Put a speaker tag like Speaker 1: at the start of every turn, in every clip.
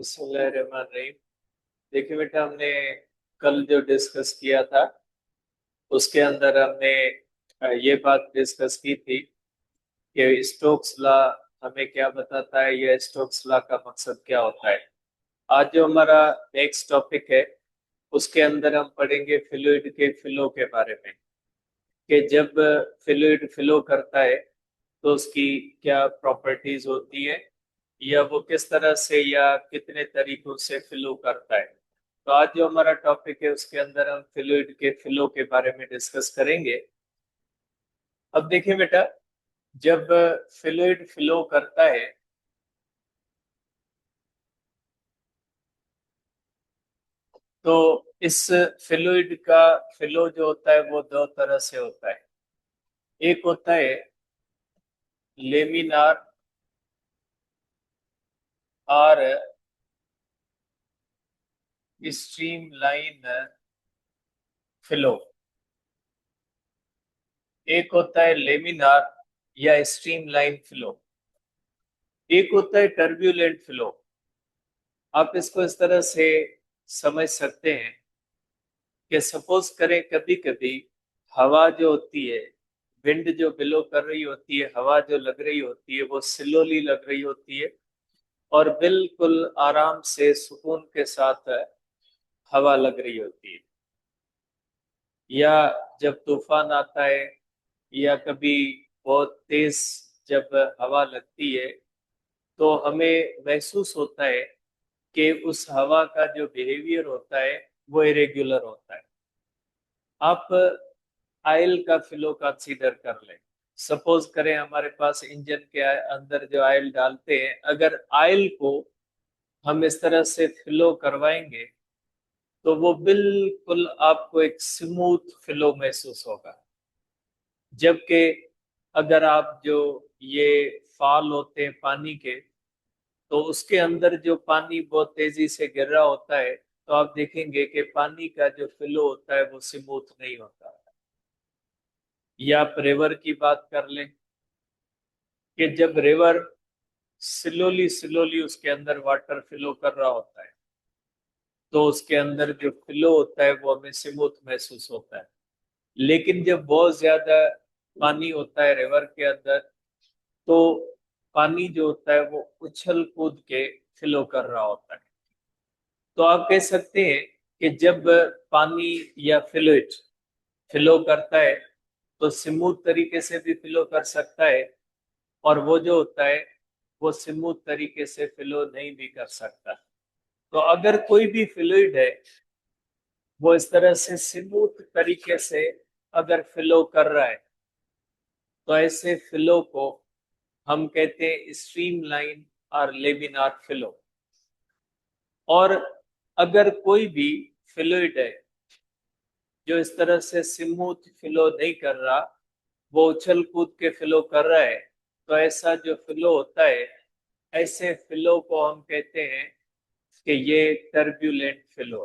Speaker 1: बिस्मिल्लाहिर्रहमानिर्रहीम। देखिए बेटा, हमने कल जो डिस्कस किया था उसके अंदर हमने ये बात डिस्कस की थी कि स्टोक्स लॉ हमें क्या बताता है या स्टोक्स लॉ का मकसद क्या होता है। आज जो हमारा नेक्स्ट टॉपिक है उसके अंदर हम पढ़ेंगे फ्लूइड के फ्लो के बारे में, कि जब फ्लूइड फ्लो करता है तो उसकी क्या प्रॉपर्टीज होती है या वो किस तरह से या कितने तरीकों से फ्लो करता है। तो आज जो हमारा टॉपिक है उसके अंदर हम फ्लूइड के फ्लो के बारे में डिस्कस करेंगे। अब देखिए बेटा, जब फ्लूइड फ्लो करता है तो इस फ्लूइड का फ्लो जो होता है वो दो तरह से होता है। एक होता है लेमिनार और स्ट्रीम लाइन फ्लो। एक होता है लेमिनार या स्ट्रीम लाइन फ्लो, एक होता है टर्ब्यूलेंट फ्लो। आप इसको इस तरह से समझ सकते हैं कि सपोज करें कभी कभी हवा जो होती है, विंड जो बिलो कर रही होती है, हवा जो लग रही होती है वो स्लोली लग रही होती है और बिल्कुल आराम से सुकून के साथ हवा लग रही होती है। या जब तूफान आता है या कभी बहुत तेज जब हवा लगती है तो हमें महसूस होता है कि उस हवा का जो बिहेवियर होता है वो इरेगुलर होता है। आप आयल का फ्लो कंसीडर कर लें। सपोज करें हमारे पास इंजन के अंदर जो आयल डालते हैं, अगर आयल को हम इस तरह से फ्लो करवाएंगे तो वो बिल्कुल आपको एक स्मूथ फ्लो महसूस होगा। जबकि अगर आप जो ये फाल होते हैं पानी के, तो उसके अंदर जो पानी बहुत तेजी से गिर रहा होता है तो आप देखेंगे कि पानी का जो फ्लो होता है वो स्मूथ नहीं होता। या आप रिवर की बात कर लें कि जब रिवर स्लोली स्लोली उसके अंदर वाटर फ्लो कर रहा होता है तो उसके अंदर जो फ्लो होता है वो हमें स्मूथ महसूस होता है। लेकिन जब बहुत ज्यादा पानी होता है रिवर के अंदर तो पानी जो होता है वो उछल कूद के फ्लो कर रहा होता है। तो आप कह सकते हैं कि जब पानी या फ्लूइड फ्लो करता है तो स्मूथ तरीके से भी फ्लो कर सकता है और वो जो होता है वो स्मूथ तरीके से फ्लो नहीं भी कर सकता। तो अगर कोई भी फ्लूइड है वो इस तरह से स्मूथ तरीके से अगर फ्लो कर रहा है तो ऐसे फ्लो को हम कहते हैं स्ट्रीम लाइन और लेमिनार फ्लो। और अगर कोई भी फ्लूइड है जो इस तरह से स्मूथ फ्लो नहीं कर रहा, वो उछल कूद के फ्लो कर रहा है, तो ऐसा जो फ्लो होता है ऐसे फ्लो को हम कहते हैं कि ये टर्ब्यूलेंट फ्लो।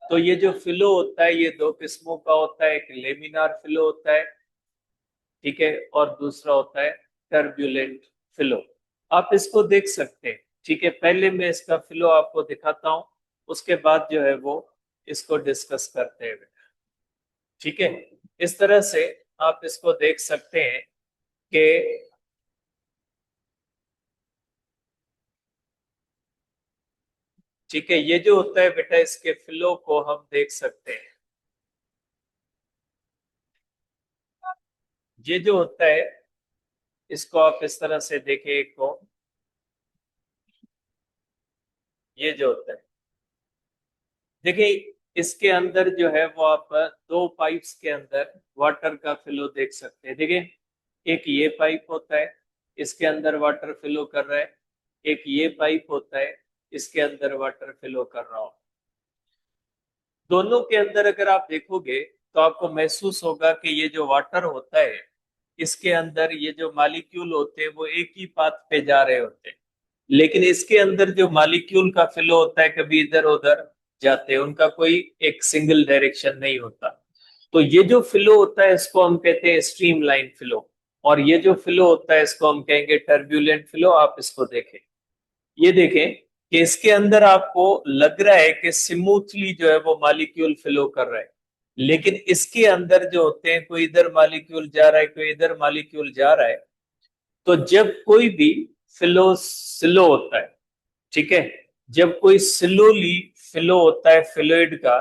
Speaker 1: तो ये जो फ्लो होता है ये दो किस्मों का होता है, एक लेमिनार फ्लो होता है, ठीक है, और दूसरा होता है टर्ब्यूलेंट फ्लो। आप इसको देख सकते हैं, ठीक है। पहले मैं इसका फ्लो आपको दिखाता हूं, उसके बाद जो है वो इसको डिस्कस करते हैं, ठीक है। इस तरह से आप इसको देख सकते हैं कि ठीक है, ये जो होता है बेटा इसके फ्लो को हम देख सकते हैं। ये जो होता है इसको आप इस तरह से देखें, एक को ये जो होता है, देखिए इसके अंदर जो है वो आप दो पाइप्स के अंदर वाटर का फ्लो देख सकते हैं। देखिए एक ये पाइप होता है, इसके अंदर वाटर फ्लो कर रहा है, एक ये पाइप होता है, इसके अंदर वाटर फ्लो कर रहा हो। दोनों के अंदर अगर आप देखोगे तो आपको महसूस होगा कि ये जो वाटर होता है इसके अंदर ये जो मालिक्यूल होते हैं वो एक ही पाथ पे जा रहे होते हैं। लेकिन इसके अंदर जो मालिक्यूल का फ्लो होता है कभी इधर उधर जाते हैं, उनका कोई एक सिंगल डायरेक्शन नहीं होता। तो ये जो फ्लो होता है इसको हम कहते हैं स्ट्रीम लाइन फ्लो, और ये जो फ्लो होता है इसको हम कहेंगे टर्ब्यूलेंट फ्लो। आप इसको देखें, ये देखें कि इसके अंदर आपको लग रहा है कि स्मूथली जो है वो मॉलिक्यूल फ्लो कर रहा है, लेकिन इसके अंदर जो होते हैं कोई इधर मॉलिक्यूल जा रहा है, कोई इधर मॉलिक्यूल जा रहा है। तो जब कोई भी फ्लो स्लो होता है, ठीक है, जब कोई स्लोली फ्लो होता है फ्लूइड का,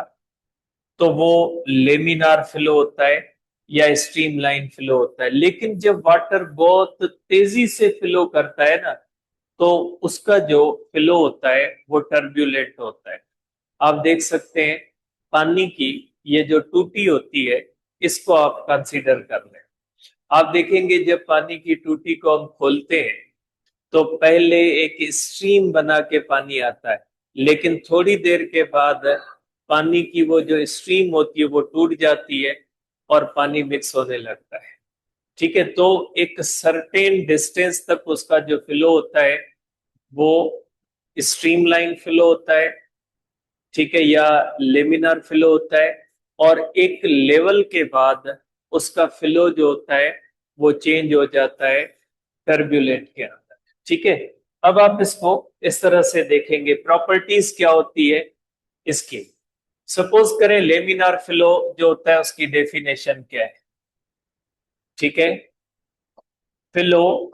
Speaker 1: तो वो लेमिनार फ्लो होता है या स्ट्रीमलाइन फ्लो होता है। लेकिन जब वाटर बहुत तेजी से फ्लो करता है ना, तो उसका जो फ्लो होता है वो टर्ब्यूलेंट होता है। आप देख सकते हैं पानी की ये जो टूटी होती है, इसको आप कंसीडर कर लें। आप देखेंगे जब पानी की टूटी को हम खोलते हैं तो पहले एक स्ट्रीम बना के पानी आता है, लेकिन थोड़ी देर के बाद पानी की वो जो स्ट्रीम होती है वो टूट जाती है और पानी मिक्स होने लगता है। ठीक है, तो एक सर्टेन डिस्टेंस तक उसका जो फ्लो होता है वो स्ट्रीमलाइन फ्लो होता है, ठीक है, या लेमिनार फ्लो होता है। और एक लेवल के बाद उसका फ्लो जो होता है वो चेंज हो जाता है टर्ब्यूलेंट के अंदर। ठीक है, अब आप इसको इस तरह से देखेंगे प्रॉपर्टीज क्या होती है इसकी। सपोज करें लेमिनार फ्लो जो होता है उसकी डेफिनेशन क्या है। ठीक है, flow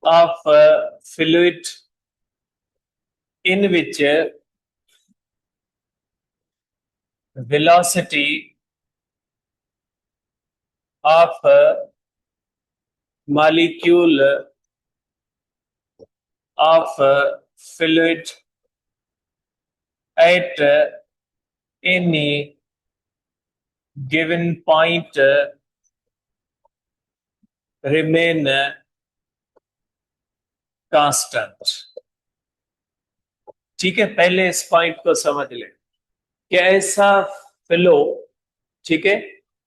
Speaker 1: of fluid in which velocity of molecule of fluid at any given point remain constant। ठीक है, पहले इस पॉइंट को समझ लें कि ऐसा फ्लो, ठीक है,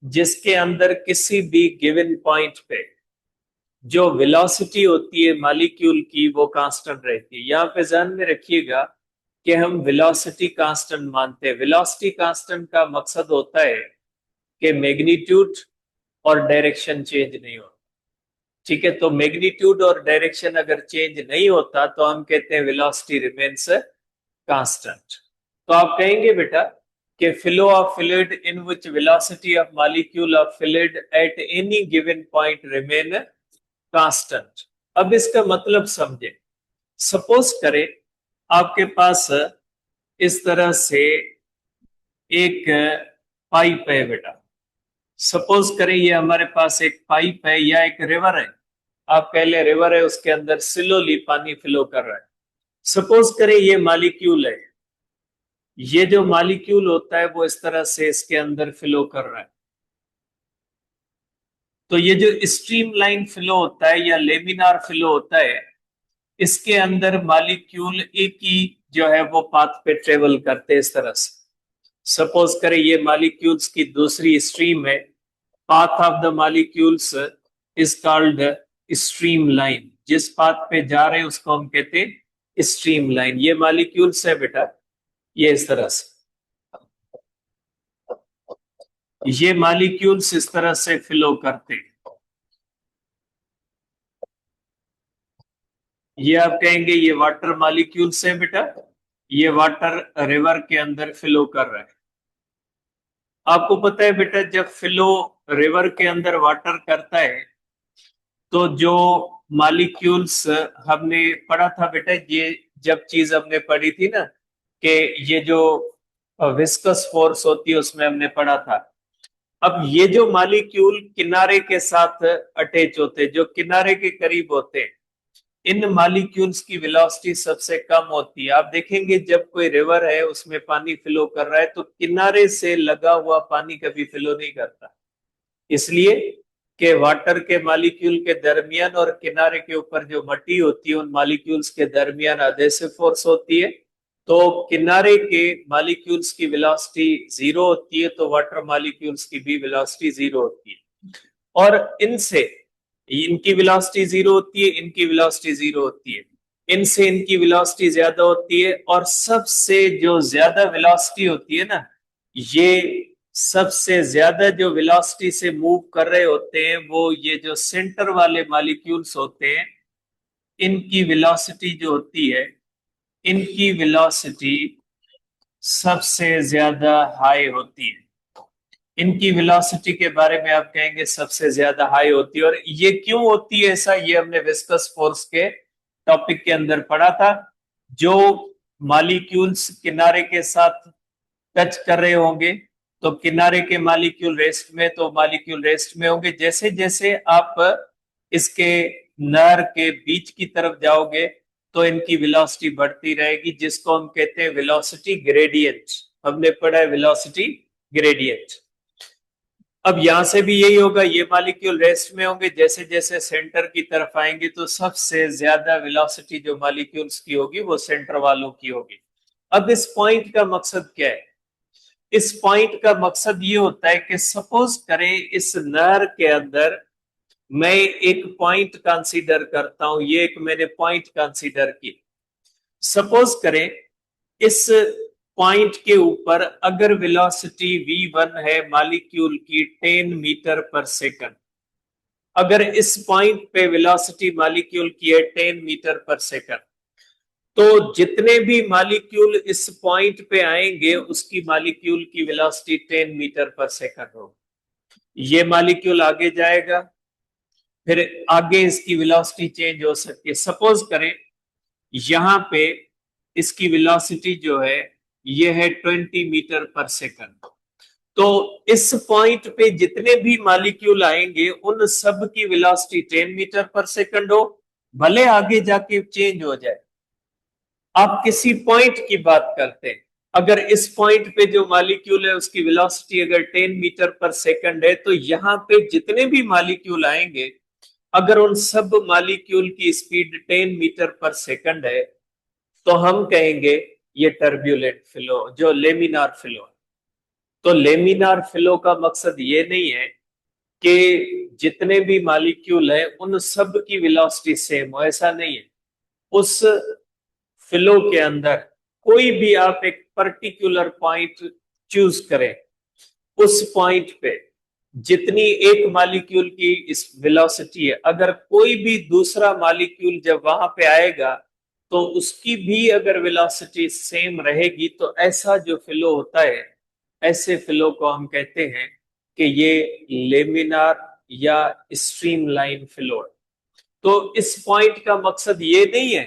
Speaker 1: जिसके अंदर किसी भी गिवन पॉइंट पे जो वेलोसिटी होती है मॉलिक्यूल की वो कांस्टेंट रहती है। यहां पे ध्यान में रखिएगा कि हम वेलोसिटी कांस्टेंट मानते हैं। वेलोसिटी कांस्टेंट का मकसद होता है कि मैग्नीट्यूड और डायरेक्शन चेंज नहीं होता। ठीक है, तो मैग्नीट्यूड और डायरेक्शन अगर चेंज नहीं होता तो हम कहते हैं वेलोसिटी रिमेन्स कांस्टेंट। तो आप कहेंगे बेटा कि flow of fluid in which velocity of molecule of fluid at any given point remain constant. अब इसका मतलब समझे। सपोज करें आपके पास इस तरह से एक पाइप है बेटा। सपोज करें ये हमारे पास एक पाइप है या एक रिवर है। आप कह ले रिवर है, उसके अंदर स्लोली पानी फ्लो कर रहा है। सपोज करें ये मॉलिक्यूल है, ये जो मॉलिक्यूल होता है वो इस तरह से इसके अंदर फ्लो कर रहा है। तो ये जो स्ट्रीमलाइन फ्लो होता है या लेमिनार फ्लो होता है, इसके अंदर मॉलिक्यूल एक ही जो है वो पाथ पे ट्रेवल करते हैं इस तरह से। सपोज करें ये मॉलिक्यूल्स की दूसरी स्ट्रीम है, path of the molecules is called stream line. जिस पाथ पे जा रहे हैं उसको हम कहते हैं स्ट्रीम लाइन। ये मॉलिक्यूल्स है बेटा, ये इस तरह से, ये मॉलिक्यूल्स इस तरह से फ्लो करते हैं। ये आप कहेंगे ये वाटर मॉलिक्यूल्स है बेटा, ये वाटर रिवर के अंदर फ्लो कर रहा है। आपको पता है बेटा जब फ्लो रिवर के अंदर वाटर करता है तो जो मॉलिक्यूल्स हमने पढ़ा था बेटा, ये जब चीज हमने पढ़ी थी ना कि ये जो विस्कस फोर्स होती है उसमें हमने पढ़ा था। अब ये जो मॉलिक्यूल किनारे के साथ अटैच होते हैं, जो किनारे के करीब होते हैं, इन मॉलिक्यूल्स की वेलोसिटी सबसे कम होती है। आप देखेंगे जब कोई रिवर है उसमें पानी फ्लो कर रहा है तो किनारे से लगा हुआ पानी कभी फ्लो नहीं करता, इसलिए कि वाटर के मॉलिक्यूल के दरमियान और किनारे के ऊपर जो मट्टी होती है उन मॉलिक्यूल्स के दरमियान एडहेसिव फोर्स होती है। तो किनारे के मॉलिक्यूल्स की वेलोसिटी जीरो होती है, तो वाटर मॉलिक्यूल्स की भी वेलोसिटी जीरो होती है। और इनसे इनकी वेलोसिटी जीरो होती है, इनकी वेलोसिटी जीरो होती है, इनसे इनकी वेलोसिटी ज्यादा होती है। और सबसे जो ज्यादा वेलोसिटी होती है ना, ये सबसे ज्यादा जो वेलोसिटी से मूव कर रहे होते हैं वो ये जो सेंटर वाले मॉलिक्यूल्स होते हैं, इनकी वेलोसिटी जो होती है, इनकी वेलोसिटी सबसे ज्यादा हाई होती है। इनकी वेलोसिटी के बारे में आप कहेंगे सबसे ज्यादा हाई होती है। और ये क्यों होती है ऐसा, ये हमने विस्कस फोर्स के टॉपिक के अंदर पढ़ा था। जो मॉलिक्यूल्स किनारे के साथ टच कर रहे होंगे तो किनारे के मॉलिक्यूल रेस्ट में, तो मॉलिक्यूल रेस्ट में होंगे। जैसे जैसे आप इसके नर के बीच की तरफ जाओगे तो इनकी वेलोसिटी बढ़ती रहेगी, जिसको हम कहते हैं वेलोसिटी ग्रेडियंट। हमने पढ़ा है वेलोसिटी ग्रेडियंट। अब यहां से भी यही होगा, ये मॉलिक्यूल रेस्ट में होंगे, जैसे जैसे सेंटर की तरफ आएंगे तो सबसे ज्यादा वेलोसिटी जो मॉलिक्यूल्स की होगी वो सेंटर वालों की होगी। अब इस पॉइंट का मकसद क्या है? इस पॉइंट का मकसद ये होता है कि सपोज करें इस नहर के अंदर मैं एक पॉइंट कंसीडर करता हूं, ये एक मैंने पॉइंट कंसीडर की। सपोज करें इस पॉइंट के ऊपर अगर वेलोसिटी v1 है मॉलिक्यूल की 10 मीटर पर सेकंड, अगर इस पॉइंट पे वेलोसिटी मॉलिक्यूल की है 10 मीटर पर सेकंड, तो जितने भी मॉलिक्यूल इस पॉइंट पे आएंगे उसकी मॉलिक्यूल की वेलोसिटी 10 मीटर पर सेकंड होगी। ये मॉलिक्यूल आगे जाएगा, फिर आगे इसकी वेलोसिटी चेंज हो सकती है। सपोज करें यहां पे इसकी वेलोसिटी जो है ये है 20 मीटर पर सेकंड। तो इस पॉइंट पे जितने भी मॉलिक्यूल आएंगे उन सब की वेलोसिटी 10 मीटर पर सेकंड हो, भले आगे जाके चेंज हो जाए। आप किसी पॉइंट की बात करते हैं, अगर इस पॉइंट पे जो मॉलिक्यूल है उसकी वेलोसिटी अगर 10 मीटर पर सेकंड है, तो यहां पे जितने भी मॉलिक्यूल आएंगे अगर उन सब मॉलिक्यूल की स्पीड 10 मीटर पर सेकंड है तो हम कहेंगे ये टर्ब्यूलेंट फ्लो, जो लेमिनार फ्लो है। तो लेमिनार फ्लो का मकसद ये नहीं है कि जितने भी मॉलिक्यूल है उन सब की वेलोसिटी सेम हो, ऐसा नहीं है। उस फ्लो के अंदर कोई भी आप एक पर्टिकुलर पॉइंट चूज करें, उस पॉइंट पे जितनी एक मॉलिक्यूल की इस वेलोसिटी है, अगर कोई भी दूसरा मॉलिक्यूल जब वहां पे आएगा तो उसकी भी अगर वेलोसिटी सेम रहेगी, तो ऐसा जो फ्लो होता है, ऐसे फ्लो को हम कहते हैं कि ये लेमिनार या स्ट्रीमलाइन फ्लो है। तो इस पॉइंट का मकसद ये नहीं है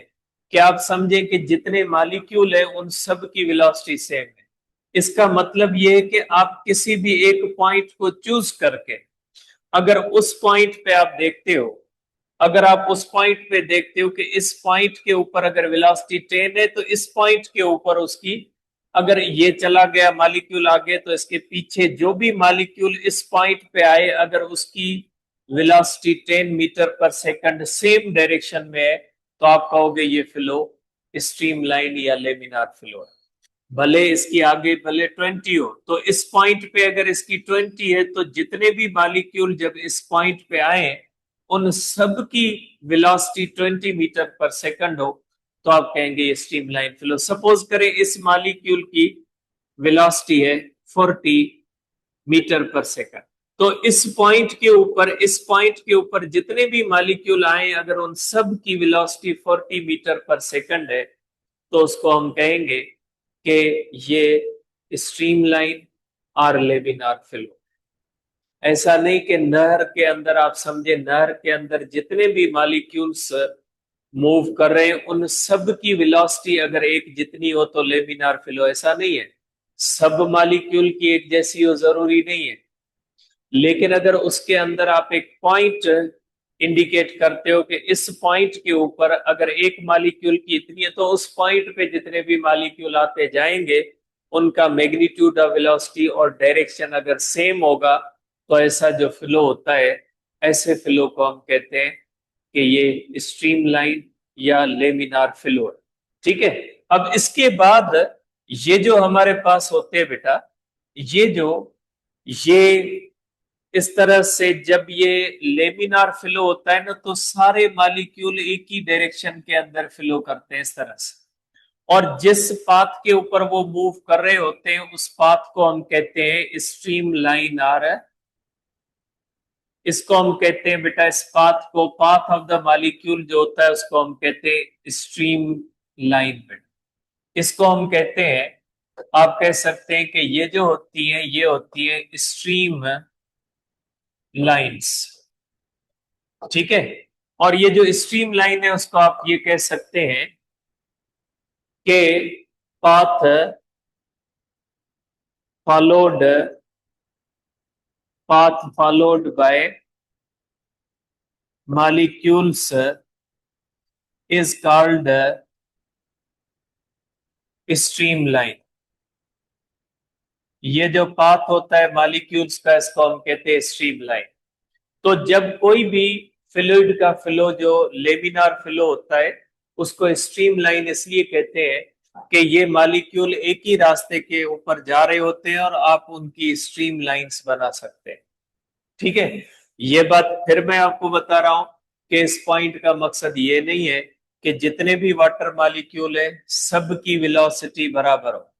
Speaker 1: कि आप समझें कि जितने मॉलिक्यूल है उन सब की वेलोसिटी सेम है। इसका मतलब ये है कि आप किसी भी एक पॉइंट को चूज करके अगर उस पॉइंट पे आप देखते हो, अगर आप उस पॉइंट पे देखते हो कि इस पॉइंट के ऊपर अगर वेलोसिटी 10 है तो इस पॉइंट के ऊपर उसकी, अगर ये चला गया मॉलिक्यूल आगे तो इसके पीछे जो भी मॉलिक्यूल इस पॉइंट पे आए अगर उसकी वेलोसिटी 10 मीटर पर सेकंड सेम डायरेक्शन में है तो आप कहोगे ये फ्लो स्ट्रीमलाइन या लेमिनार फ्लो है। भले इसकी आगे भले 20 हो, तो इस पॉइंट पे अगर इसकी 20 है तो जितने भी मॉलिक्यूल जब इस पॉइंट पे आए उन सब की वेलोसिटी 20 मीटर पर सेकंड हो तो आप कहेंगे ये स्ट्रीमलाइन फ्लो। सपोज करें इस मॉलिक्यूल की वेलोसिटी है 40 मीटर पर सेकंड, तो इस पॉइंट के ऊपर जितने भी मॉलिक्यूल आए अगर उन सब की वेलोसिटी 40 मीटर पर सेकंड है तो उसको हम कहेंगे कि ये स्ट्रीमलाइन और लेमिनार फ्लो। ऐसा नहीं कि नहर के अंदर आप समझे नहर के अंदर जितने भी मॉलिक्यूल्स मूव कर रहे हैं उन सब की वेलोसिटी अगर एक जितनी हो तो लेमिनार फ्लो, ऐसा नहीं है। सब मॉलिक्यूल की एक जैसी हो जरूरी नहीं है, लेकिन अगर उसके अंदर आप एक पॉइंट इंडिकेट करते हो कि इस पॉइंट के ऊपर अगर एक मॉलिक्यूल की इतनी है तो उस पॉइंट पे जितने भी मॉलिक्यूल आते जाएंगे उनका मैग्नीट्यूड ऑफ वेलोसिटी और डायरेक्शन अगर सेम होगा तो ऐसा जो फ्लो होता है, ऐसे फ्लो को हम कहते हैं कि ये स्ट्रीमलाइन या लेमिनार फ्लो है। ठीक है। अब इसके बाद ये जो हमारे पास होते हैं बेटा, ये इस तरह से जब ये लेमिनार फ्लो होता है ना तो सारे मॉलिक्यूल एक ही डायरेक्शन के अंदर फ्लो करते हैं इस तरह से, और जिस पाथ के ऊपर वो मूव कर रहे होते हैं उस पाथ को हम कहते हैं स्ट्रीम लाइन आर इसको हम कहते हैं बेटा, इस पाथ को, पाथ ऑफ द मॉलिक्यूल जो होता है उसको हम कहते हैं स्ट्रीम लाइन बेटा। इसको हम कहते हैं, आप कह सकते हैं कि ये जो होती है ये होती है स्ट्रीम लाइंस, ठीक है। और ये जो स्ट्रीम लाइन है उसको आप ये कह सकते हैं कि path followed, path followed by molecules is called streamline। ये जो पाथ होता है मॉलिक्यूल्स का इसको हम कहते हैं स्ट्रीमलाइन। तो जब कोई भी फ्लूइड का फ्लो जो लेमिनार फ्लो होता है उसको स्ट्रीमलाइन इसलिए कहते हैं कि ये मॉलिक्यूल एक ही रास्ते के ऊपर जा रहे होते हैं और आप उनकी स्ट्रीम लाइंस बना सकते हैं, ठीक है। ये बात फिर मैं आपको बता रहा हूं कि इस पॉइंट का मकसद ये नहीं है कि जितने भी वाटर मॉलिक्यूल है सबकी वेलोसिटी बराबर हो,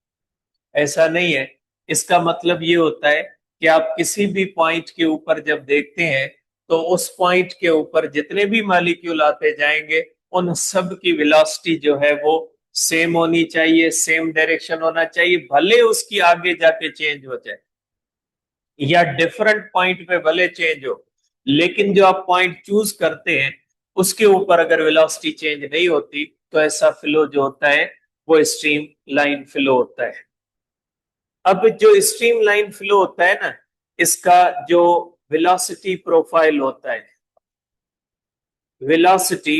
Speaker 1: ऐसा नहीं है। इसका मतलब ये होता है कि आप किसी भी पॉइंट के ऊपर जब देखते हैं तो उस पॉइंट के ऊपर जितने भी मॉलिक्यूल आते जाएंगे उन सब की वेलोसिटी जो है वो सेम होनी चाहिए, सेम डायरेक्शन होना चाहिए, भले उसकी आगे जाके चेंज हो जाए या डिफरेंट पॉइंट पे भले चेंज हो, लेकिन जो आप पॉइंट चूज करते हैं उसके ऊपर अगर वेलोसिटी चेंज नहीं होती तो ऐसा फ्लो जो होता है वो स्ट्रीम लाइन फ्लो होता है। अब जो स्ट्रीम लाइन फ्लो होता है ना, इसका जो वेलोसिटी प्रोफाइल होता है, वेलोसिटी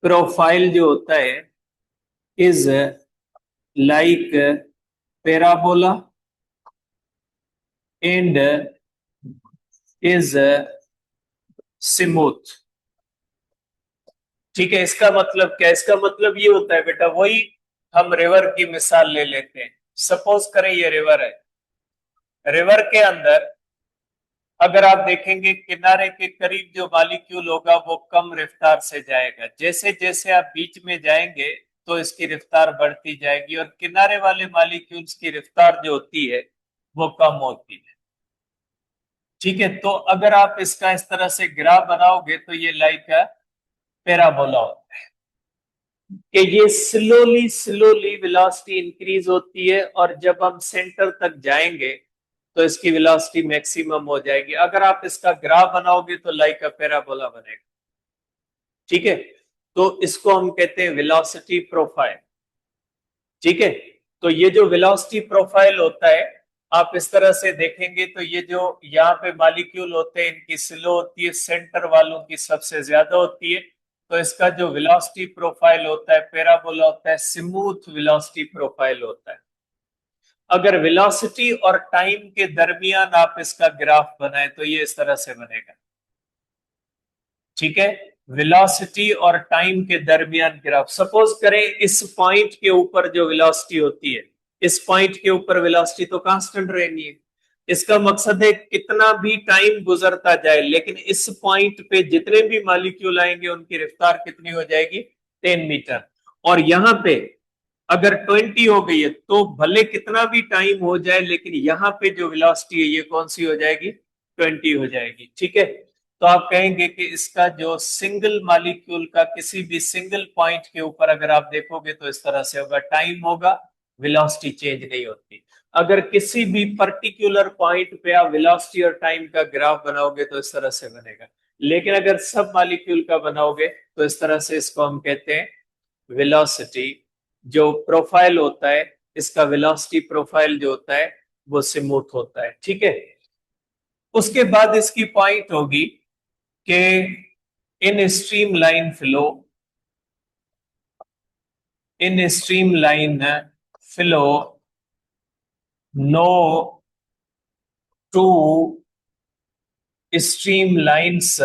Speaker 1: प्रोफाइल जो होता है is like parabola and is smooth, ठीक है। इसका मतलब क्या है? इसका मतलब ये होता है बेटा, वही हम रिवर की मिसाल ले लेते हैं। सपोज करें ये रिवर है, रिवर के अंदर अगर आप देखेंगे किनारे के करीब जो मॉलिक्यूल होगा वो कम रफ्तार से जाएगा, जैसे जैसे आप बीच में जाएंगे तो इसकी रफ्तार बढ़ती जाएगी और किनारे वाले मॉलिक्यूल्स की रफ्तार जो होती है वो कम होती है, ठीक है। तो अगर आप इसका इस तरह से ग्राफ बनाओगे तो ये लाइक पैराबोला होता है कि ये स्लोली स्लोली वेलोसिटी इंक्रीज होती है और जब हम सेंटर तक जाएंगे तो इसकी वेलोसिटी मैक्सिमम हो जाएगी। अगर आप इसका ग्राफ बनाओगे तो लाइक अ पैराबोला बनेगा, ठीक है। तो इसको हम कहते हैं वेलोसिटी प्रोफाइल, ठीक है। तो ये जो वेलोसिटी प्रोफाइल होता है आप इस तरह से देखेंगे तो ये जो यहाँ पे मॉलिक्यूल होते हैं इनकी स्लो होती है, सेंटर वालों की सबसे ज्यादा होती है। तो इसका जो वेलोसिटी प्रोफाइल होता है पैराबोला होता है, स्मूथ वेलोसिटी प्रोफाइल होता है। अगर वेलोसिटी और टाइम के दरमियान आप इसका ग्राफ बनाए तो ये इस तरह से बनेगा, ठीक है। वेलोसिटी और टाइम के दरमियान ग्राफ, सपोज करें इस पॉइंट के ऊपर जो वेलोसिटी होती है, इस पॉइंट के ऊपर वेलोसिटी तो कांस्टेंट रहनी है। इसका मकसद है कितना भी टाइम गुजरता जाए लेकिन इस पॉइंट पे जितने भी मॉलिक्यूल आएंगे उनकी रफ्तार कितनी हो जाएगी, 10 मीटर। और यहाँ पे अगर 20 हो गई है तो भले कितना भी टाइम हो जाए लेकिन यहाँ पे जो वेलोसिटी है ये कौन सी हो जाएगी, 20 हो जाएगी, ठीक है। तो आप कहेंगे कि इसका जो सिंगल मॉलिक्यूल का किसी भी सिंगल पॉइंट के ऊपर अगर आप देखोगे तो इस तरह से होगा, टाइम होगा, वेलोसिटी चेंज नहीं होती। अगर किसी भी पर्टिकुलर पॉइंट पे आप वेलोसिटी और टाइम का ग्राफ बनाओगे तो इस तरह से बनेगा, लेकिन अगर सब मॉलिक्यूल का बनाओगे तो इस तरह से, इसको हम कहते हैं वेलोसिटी जो प्रोफाइल होता है, इसका वेलोसिटी प्रोफाइल जो होता है वो स्मूथ होता है, ठीक है। उसके बाद इसकी पॉइंट होगी कि in stream line flow, in stream line flow no two stream lines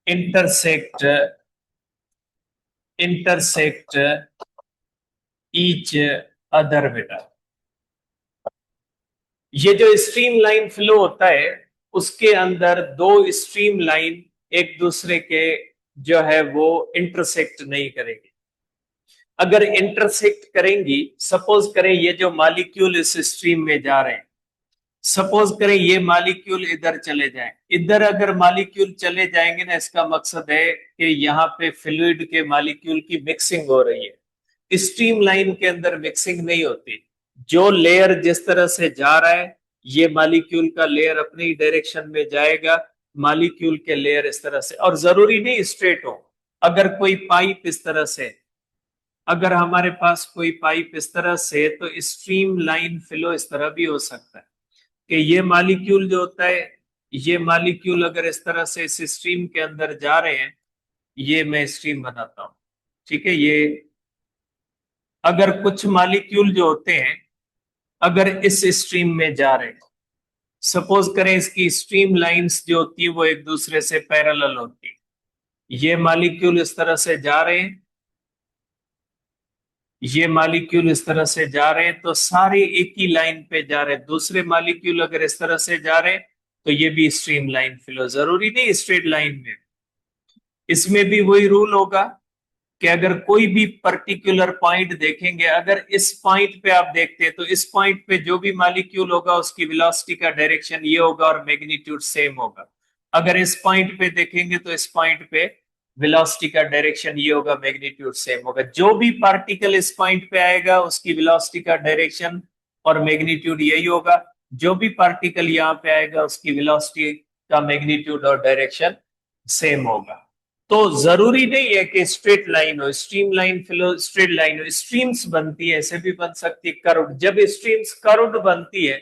Speaker 1: intersect each other बेटा। ये जो स्ट्रीम लाइन फ्लो होता है उसके अंदर दो स्ट्रीम लाइन एक दूसरे के जो है वो इंटरसेक्ट नहीं करेंगे। अगर इंटरसेक्ट करेंगी, सपोज करें ये जो मॉलिक्यूल इस स्ट्रीम में जा रहे हैं सपोज करें ये मॉलिक्यूल इधर चले जाएं, इधर अगर मॉलिक्यूल चले जाएंगे ना, इसका मकसद है कि यहाँ पे फ्लूइड के मॉलिक्यूल की मिक्सिंग हो रही है। स्ट्रीम लाइन के अंदर मिक्सिंग नहीं होती। जो लेयर जिस तरह से जा रहा है, ये मॉलिक्यूल का लेयर अपनी डायरेक्शन में जाएगा, मॉलिक्यूल के लेयर इस तरह से, और जरूरी नहीं स्ट्रेट हो। अगर कोई पाइप इस तरह से, अगर हमारे पास कोई पाइप इस तरह से, तो स्ट्रीम लाइन फ्लो इस तरह भी हो सकता है कि ये मॉलिक्यूल जो होता है, ये मॉलिक्यूल अगर इस तरह से इस स्ट्रीम के अंदर जा रहे हैं, ये मैं स्ट्रीम बनाता हूं, ठीक है। ये अगर कुछ मॉलिक्यूल जो होते हैं अगर इस स्ट्रीम में जा रहे हैं, सपोज करें इसकी स्ट्रीम लाइंस जो होती है वो एक दूसरे से पैरेलल होती है, ये मॉलिक्यूल इस तरह से जा रहे हैं, ये मॉलिक्यूल इस तरह से जा रहे हैं, तो सारे एक ही लाइन पे जा रहे हैं। दूसरे मॉलिक्यूल अगर इस तरह से जा रहे हैं, तो ये भी स्ट्रीम लाइन फ्लो, जरूरी नहीं स्ट्रेट लाइन में। इसमें भी वही रूल होगा कि अगर कोई भी पर्टिकुलर पॉइंट देखेंगे, अगर इस पॉइंट पे आप देखते हैं, तो इस पॉइंट पे जो भी मॉलिक्यूल होगा उसकी वेलोसिटी का डायरेक्शन ये होगा और मैग्नीट्यूड सेम होगा। अगर इस पॉइंट पे देखेंगे तो इस पॉइंट पे वेलोसिटी का डायरेक्शन ये होगा, मैग्नीट्यूड सेम होगा। जो भी पार्टिकल इस पॉइंट पे आएगा उसकी वेलोसिटी का डायरेक्शन और मैग्नीट्यूड यही होगा। जो भी पार्टिकल यहाँ पे आएगा उसकी वेलोसिटी का मैग्नीट्यूड और डायरेक्शन सेम होगा। तो जरूरी नहीं है कि स्ट्रेट लाइन हो, stream line flow straight line हो, स्ट्रीम्स बनती है, ऐसे भी बन सकती है कर्व्ड। जब स्ट्रीम्स कर्व्ड बनती है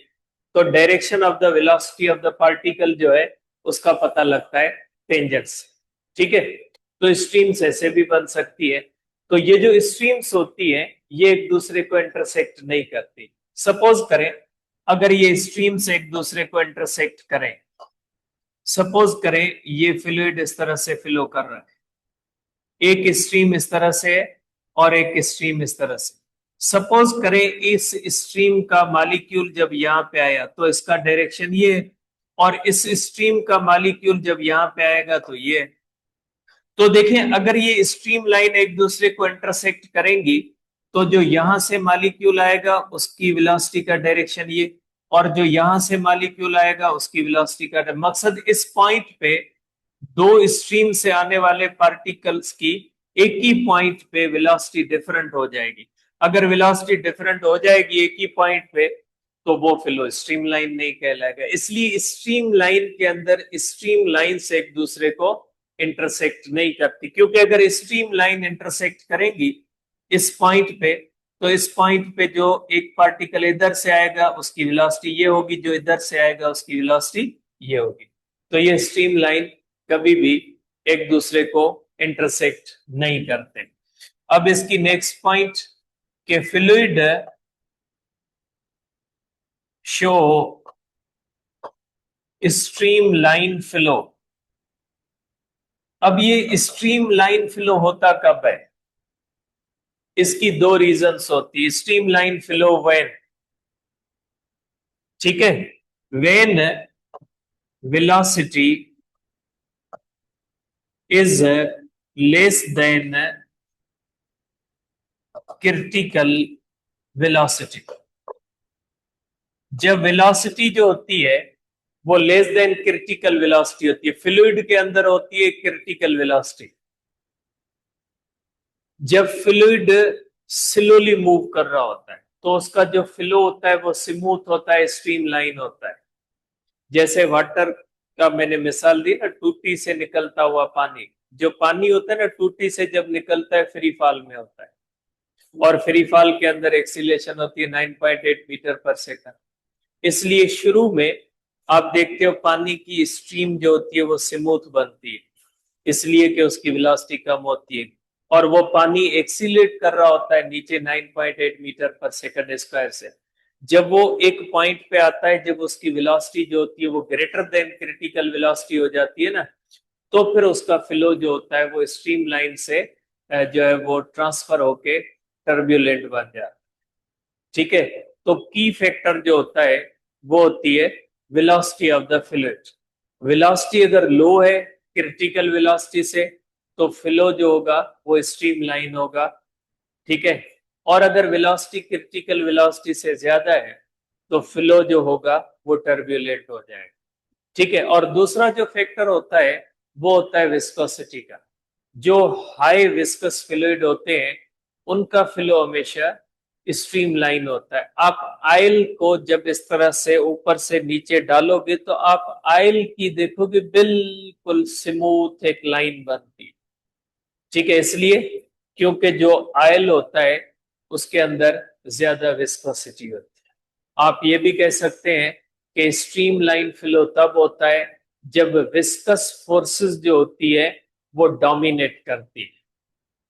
Speaker 1: तो direction of the velocity of the particle जो है उसका पता लगता है टेंजेंट से, ठीक है। तो स्ट्रीम्स ऐसे भी बन सकती है। तो ये जो स्ट्रीम्स होती है ये एक दूसरे को इंटरसेक्ट नहीं करती। सपोज करें अगर ये स्ट्रीम्स एक दूसरे को इंटरसेक्ट करें, सपोज करें ये फ्लूइड इस तरह से फ्लो कर रहा है, एक स्ट्रीम इस तरह से और एक स्ट्रीम इस तरह से। सपोज करें इस स्ट्रीम का मॉलिक्यूल जब यहाँ पे आया तो इसका डायरेक्शन ये, और इस स्ट्रीम का मॉलिक्यूल जब यहाँ पे आएगा तो ये। तो देखें अगर ये स्ट्रीम लाइन एक दूसरे को इंटरसेक्ट करेंगी, तो जो यहां से मॉलिक्यूल आएगा उसकी वेलोसिटी का डायरेक्शन ये, और जो यहां से मॉलिक्यूल आएगा उसकी वेलोसिटी का मकसद इस पॉइंट पे दो स्ट्रीम से आने वाले पार्टिकल्स की एक ही पॉइंट पे वेलोसिटी डिफरेंट हो जाएगी। अगर वेलोसिटी डिफरेंट हो जाएगी एक ही पॉइंट पे, तो वो फ्लो स्ट्रीम लाइन नहीं कहलाएगा। इसलिए स्ट्रीम लाइन के अंदर स्ट्रीम लाइन से एक दूसरे को इंटरसेक्ट नहीं करती, क्योंकि अगर स्ट्रीम लाइन इंटरसेक्ट करेंगी इस पॉइंट पे, तो इस पॉइंट पे जो एक पार्टिकल इधर से आएगा उसकी वेलोसिटी ये होगी, जो इधर से आएगा उसकी वेलोसिटी ये होगी। तो ये स्ट्रीम लाइन कभी भी एक दूसरे को इंटरसेक्ट नहीं करते। अब इसकी नेक्स्ट पॉइंट के fluid show stream line flow. अब ये स्ट्रीम लाइन फ्लो होता कब है? इसकी दो रीजंस होती है। स्ट्रीम लाइन फ्लो व्हेन, ठीक है, when velocity is less than critical velocity. जब वेलोसिटी जो होती है वो लेस देन क्रिटिकल वेलोसिटी होती है। फ्लूइड के अंदर होती है क्रिटिकल वेलोसिटी। जब फ्लूइड स्लोली मूव कर रहा होता है तो उसका जो फ्लो होता है वो स्मूथ होता है, स्ट्रीम लाइन होता है। जैसे वाटर का मैंने मिसाल दी ना, टूटी से निकलता हुआ पानी। जो पानी होता है ना टूटी से जब निकलता है फ्री फॉल में होता है, और फ्री फॉल के अंदर एक्सीलेशन होती है 9.8 मीटर पर सेकंड। इसलिए शुरू में आप देखते हो पानी की स्ट्रीम जो होती है वो स्मूथ बनती है, इसलिए कि उसकी वेलोसिटी कम होती है, और वो पानी एक्सीलेट कर रहा होता है नीचे 9.8 मीटर पर सेकंड स्क्वायर से। जब वो एक पॉइंट पे आता है, जब उसकी वेलोसिटी जो होती है वो ग्रेटर देन क्रिटिकल वेलोसिटी हो जाती है ना, तो फिर उसका फ्लो जो होता है वो स्ट्रीम लाइन से जो है वो ट्रांसफर होके टर्ब्यूलेंट बन जाता है, ठीक है। तो की फैक्टर जो होता है वो होती है velocity of the fluid. Velocity अगर लो है क्रिटिकल वेलोसिटी से, तो फ्लो जो होगा वो स्ट्रीम लाइन होगा, ठीक है। और अगर वेलोसिटी क्रिटिकल वेलोसिटी से ज्यादा है तो फ्लो जो होगा वो टर्ब्यूलेंट हो जाएगा। ठीक है, और दूसरा जो फैक्टर होता है वो होता है विस्कोसिटी का। जो हाई विस्कस फ्लूइड होते हैं उनका फ्लो हमेशा स्ट्रीमलाइन होता है। आप आयल को जब इस तरह से ऊपर से नीचे डालोगे तो आप आयल की देखोगे बिल्कुल स्मूथ एक लाइन बनती है। ठीक है, इसलिए क्योंकि जो आयल होता है उसके अंदर ज्यादा विस्कोसिटी होती है। आप ये भी कह सकते हैं कि स्ट्रीमलाइन फ्लो तब होता है जब विस्कस फोर्सेस जो होती है वो डोमिनेट करती है।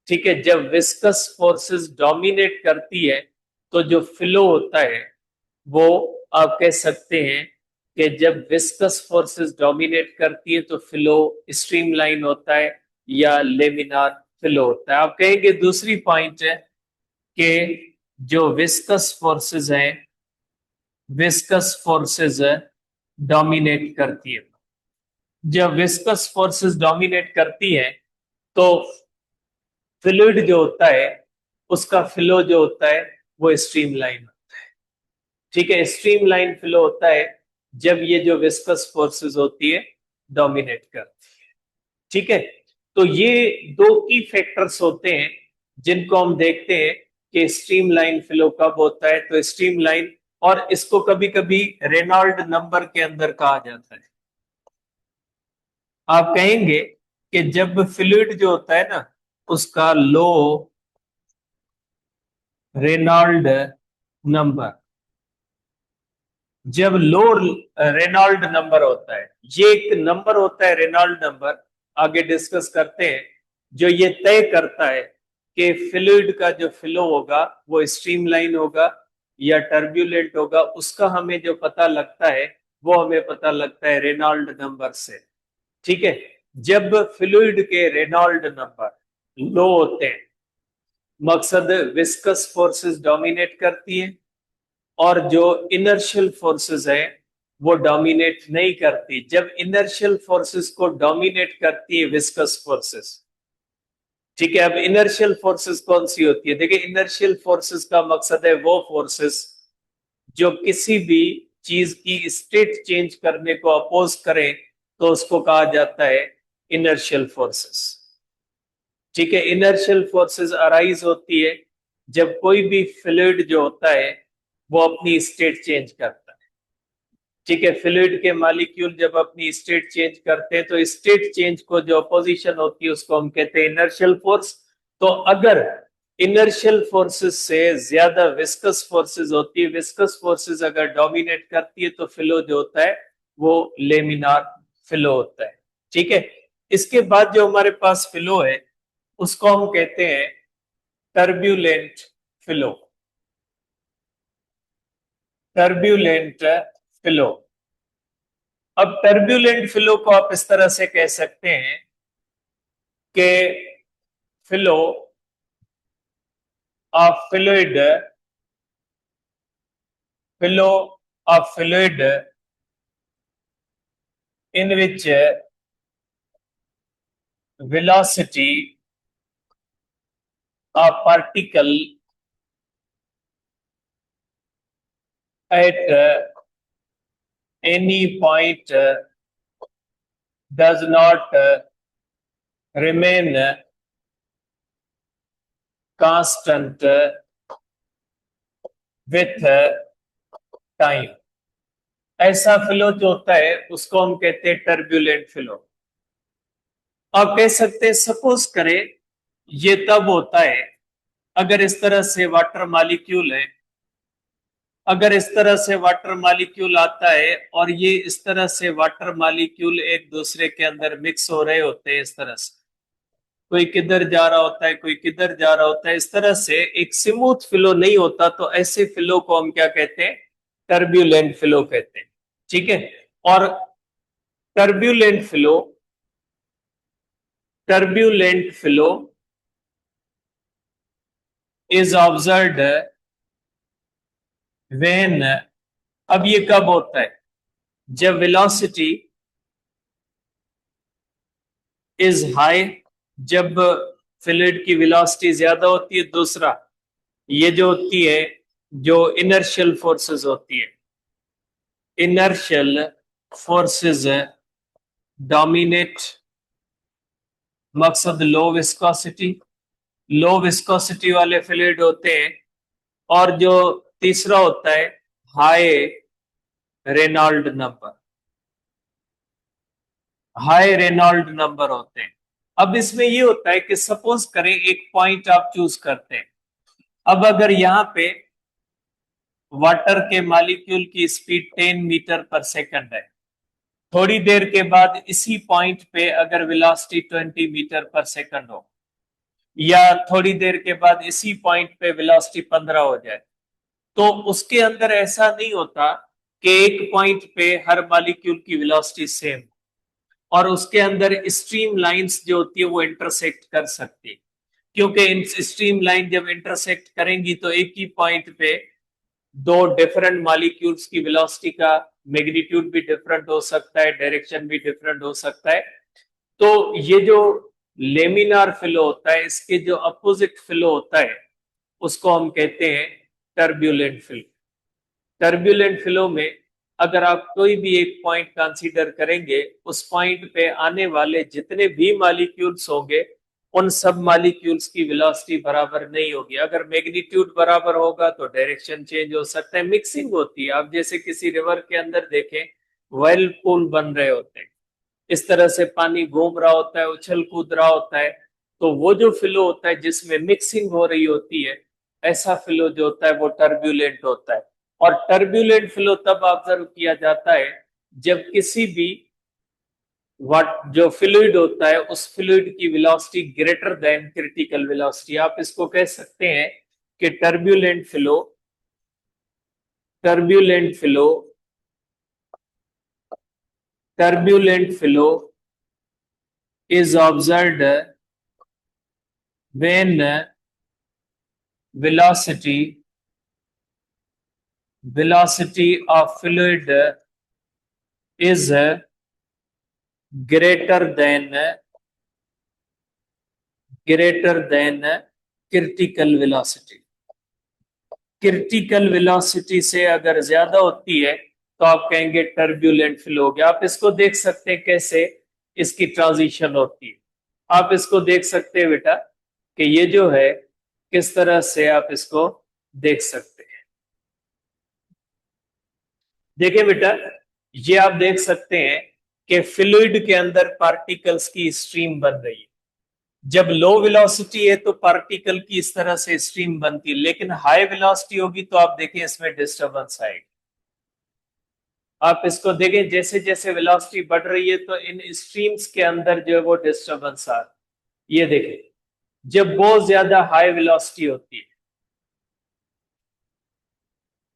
Speaker 1: ठीक है, जब विस्कस फोर्सेस डोमिनेट करती है तो जो फ्लो होता है वो आप कह सकते हैं कि जब विस्कस फोर्सेस डोमिनेट करती है तो फ्लो स्ट्रीमलाइन होता है या लेमिनार फ्लो होता है। आप कहेंगे दूसरी पॉइंट है कि जो विस्कस फोर्सेस हैं, विस्कस फोर्सेस डोमिनेट करती है। जब विस्कस फोर्सेस डोमिनेट करती है तो फ्लूइड जो होता है उसका फ्लो जो होता है वो स्ट्रीमलाइन होता है। ठीक है, स्ट्रीमलाइन फ्लो होता है जब ये जो विस्कस फोर्सेस होती है डोमिनेट करती है। ठीक है, तो ये दो की फैक्टर्स होते हैं जिनको हम देखते हैं कि स्ट्रीमलाइन फ्लो कब होता है। तो स्ट्रीमलाइन, और इसको कभी कभी रेनॉल्ड नंबर के अंदर कहा जाता है। आप कहेंगे कि जब फ्लूइड जो होता है ना उसका लो रेनॉल्ड नंबर, जब लो रेनॉल्ड नंबर होता है, ये एक नंबर होता है रेनॉल्ड नंबर, आगे डिस्कस करते हैं, जो ये तय करता है कि फ्लूइड का जो फ्लो होगा वो स्ट्रीमलाइन होगा या टर्ब्यूलेंट होगा। उसका हमें जो पता लगता है वो हमें पता लगता है रेनॉल्ड नंबर से। ठीक है, जब फ्लूइड के रेनॉल्ड नंबर लो होते हैं, मकसद विस्कस फोर्सेस डोमिनेट करती है और जो इनर्शियल फोर्सेस है वो डोमिनेट नहीं करती। जब इनर्शियल फोर्सेस को डोमिनेट करती है विस्कस फोर्सेस, ठीक है, अब इनर्शियल फोर्सेस कौन सी होती है? देखिए, इनर्शियल फोर्सेस का मकसद है वो फोर्सेस जो किसी भी चीज की स्टेट चेंज करने को अपोज करें, तो उसको कहा जाता है इनर्शियल फोर्सेस। ठीक है, इनर्शियल फोर्सेस अराइज होती है जब कोई भी फ्लूइड जो होता है वो अपनी स्टेट चेंज करता है। ठीक है, फ्लूइड के मॉलिक्यूल जब अपनी स्टेट चेंज करते हैं तो स्टेट चेंज को जो अपोजिशन होती है उसको हम कहते हैं इनर्शियल फोर्स। तो अगर इनर्शियल फोर्सेस से ज्यादा विस्कस फोर्सेस होती है, विस्कस फोर्सेस अगर डोमिनेट करती है तो फ्लो जो होता है वो लेमिनार फ्लो होता है। ठीक है, इसके बाद जो हमारे पास फ्लो है उसको हम कहते हैं टर्ब्यूलेंट फ्लो। Turbulent flow. अब टर्ब्यूलेंट फ्लो को आप इस तरह से कह सकते हैं कि flow of fluid, flow of fluid in which velocity of particle at any point does not remain constant with time। ऐसा फ्लो जो होता है उसको हम कहते हैं टर्ब्यूलेंट फ्लो। आप कह सकते हैं सपोज करें ये तब होता है अगर इस तरह से वाटर मॉलिक्यूल है, अगर इस तरह से वाटर मॉलिक्यूल आता है और ये इस तरह से वाटर मॉलिक्यूल एक दूसरे के अंदर मिक्स हो रहे होते हैं, इस तरह से कोई किधर जा रहा होता है कोई किधर जा रहा होता है, इस तरह से एक स्मूथ फ्लो नहीं होता, तो ऐसे फ्लो को हम क्या कहते हैं? टर्ब्यूलेंट फ्लो कहते हैं। ठीक है, और turbulent flow, turbulent flow is observed when, अब ये कब होता है? जब वेलोसिटी इज हाई, जब फ्लूइड की वेलोसिटी ज्यादा होती है। दूसरा, ये जो होती है जो इनर्शियल फोर्सेस होती है, इनर्शियल फोर्सेस डोमिनेट, मकसद लो विस्कोसिटी वाले फ्लूइड होते हैं। और जो तीसरा होता है high Reynold number, high Reynold number होते हैं। अब इसमें ये होता है कि सपोज करें एक पॉइंट आप चूज करते हैं। अब अगर यहां पे वाटर के मॉलिक्यूल की स्पीड 10 मीटर पर सेकंड है, थोड़ी देर के बाद इसी पॉइंट पे अगर वेलोसिटी 20 मीटर पर सेकंड हो, या थोड़ी देर के बाद इसी पॉइंट पे वेलोसिटी 15 हो जाए, तो उसके अंदर ऐसा नहीं होता कि एक पॉइंट पे हर मॉलिक्यूल की वेलोसिटी सेम, और उसके अंदर स्ट्रीम लाइंस जो होती है वो इंटरसेक्ट कर सकती है। क्योंकि इन स्ट्रीम लाइन जब इंटरसेक्ट करेंगी तो एक ही पॉइंट पे दो डिफरेंट मॉलिक्यूल्स की वेलोसिटी का मैग्नीट्यूड भी डिफरेंट हो सकता है, डायरेक्शन भी डिफरेंट हो सकता है। तो ये जो लेमिनार फ्लो होता है, इसके जो अपोजिट फ्लो होता है उसको हम कहते हैं टर्ब्यूलेंट फ्लो। टर्ब्यूलेंट फ्लो में अगर आप कोई भी एक पॉइंट कंसीडर करेंगे, उस पॉइंट पे आने वाले जितने भी मॉलिक्यूल्स होंगे उन सब मॉलिक्यूल्स की वेलोसिटी बराबर नहीं होगी। अगर मैग्नीट्यूड बराबर होगा तो डायरेक्शन चेंज हो सकता है, मिक्सिंग होती है। आप जैसे किसी रिवर के अंदर देखें, व्हर्लपूल बन रहे होते हैं, इस तरह से पानी घूम रहा होता है, उछल कूद रहा होता है। तो वो जो फ्लो होता है जिसमें मिक्सिंग हो रही होती है, ऐसा फ्लो जो होता है वो टर्ब्यूलेंट होता है। और टर्ब्यूलेंट फ्लो तब ऑब्जर्व किया जाता है जब किसी भी वाट जो फ्लूइड होता है उस फ्लूइड की velocity greater than critical velocity. आप इसको कह सकते हैं कि turbulent flow turbulent flow is observed when velocity of fluid is greater than critical velocity। Critical velocity से अगर ज्यादा होती है तो आप कहेंगे टर्ब्यूलेंट फ्लो हो गया। आप इसको देख सकते हैं कैसे इसकी ट्रांजिशन होती है। आप इसको देख सकते हैं बेटा कि ये जो है किस तरह से आप इसको देख सकते हैं। देखिए बेटा, ये आप देख सकते हैं कि फ्लूइड के अंदर पार्टिकल्स की स्ट्रीम बन रही है। जब लो वेलोसिटी है तो पार्टिकल की इस तरह से स्ट्रीम बनती है, लेकिन हाई वेलोसिटी होगी तो आप देखें इसमें डिस्टर्बेंस आएगी। आप इसको देखें, जैसे जैसे वेलोसिटी बढ़ रही है तो इन स्ट्रीम्स के अंदर जो है वो डिस्टर्बेंस आ रहा है। ये देखें, जब बहुत ज्यादा हाई वेलोसिटी होती है,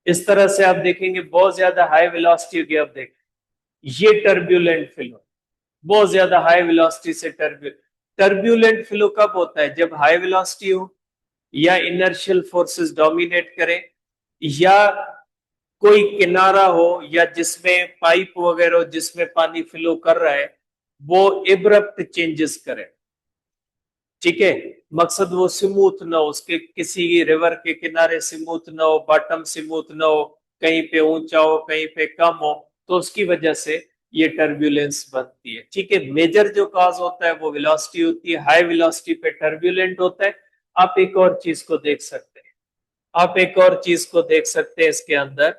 Speaker 1: इस तरह से आप देखेंगे बहुत ज्यादा हाई वेलोसिटी होगी। अब देखें, ये टर्ब्यूलेंट फ्लो, बहुत ज्यादा हाई वेलोसिटी से टर्ब्यूलेंट फ्लो कब होता है? जब हाई वेलोसिटी हो, या इनर्शियल फोर्सेस डोमिनेट करें, या कोई किनारा हो, या जिसमें पाइप वगैरह हो जिसमें पानी फ्लो कर रहा है वो इब्रप्ट चेंजेस करे। ठीक है, मकसद वो स्मूथ ना हो, उसके किसी रिवर के किनारे स्मूथ ना हो, बॉटम स्मूथ ना हो, कहीं पे ऊंचा हो कहीं पे कम हो, तो उसकी वजह से ये टर्ब्यूलेंस बनती है। ठीक है, मेजर जो कॉज होता है वो वेलोसिटी होती है, हाई वेलोसिटी पे टर्ब्यूलेंट होता है। आप एक और चीज को देख सकते हैं, इसके अंदर,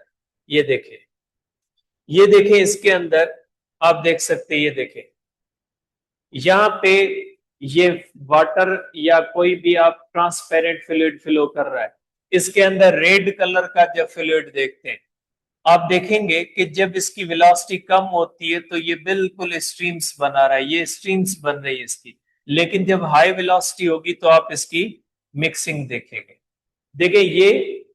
Speaker 1: ये देखें, इसके अंदर आप देख सकते हैं, ये देखें यहाँ पे ये वाटर या कोई भी आप ट्रांसपेरेंट फ्लूइड फ्लो कर रहा है, इसके अंदर रेड कलर का जब फ्लूइड देखते हैं, आप देखेंगे कि जब इसकी वेलोसिटी कम होती है तो ये बिल्कुल स्ट्रीम्स बना रहा है, ये स्ट्रीम्स बन रही है इसकी। लेकिन जब हाई वेलोसिटी होगी तो आप इसकी मिक्सिंग देखेंगे। देखिए, ये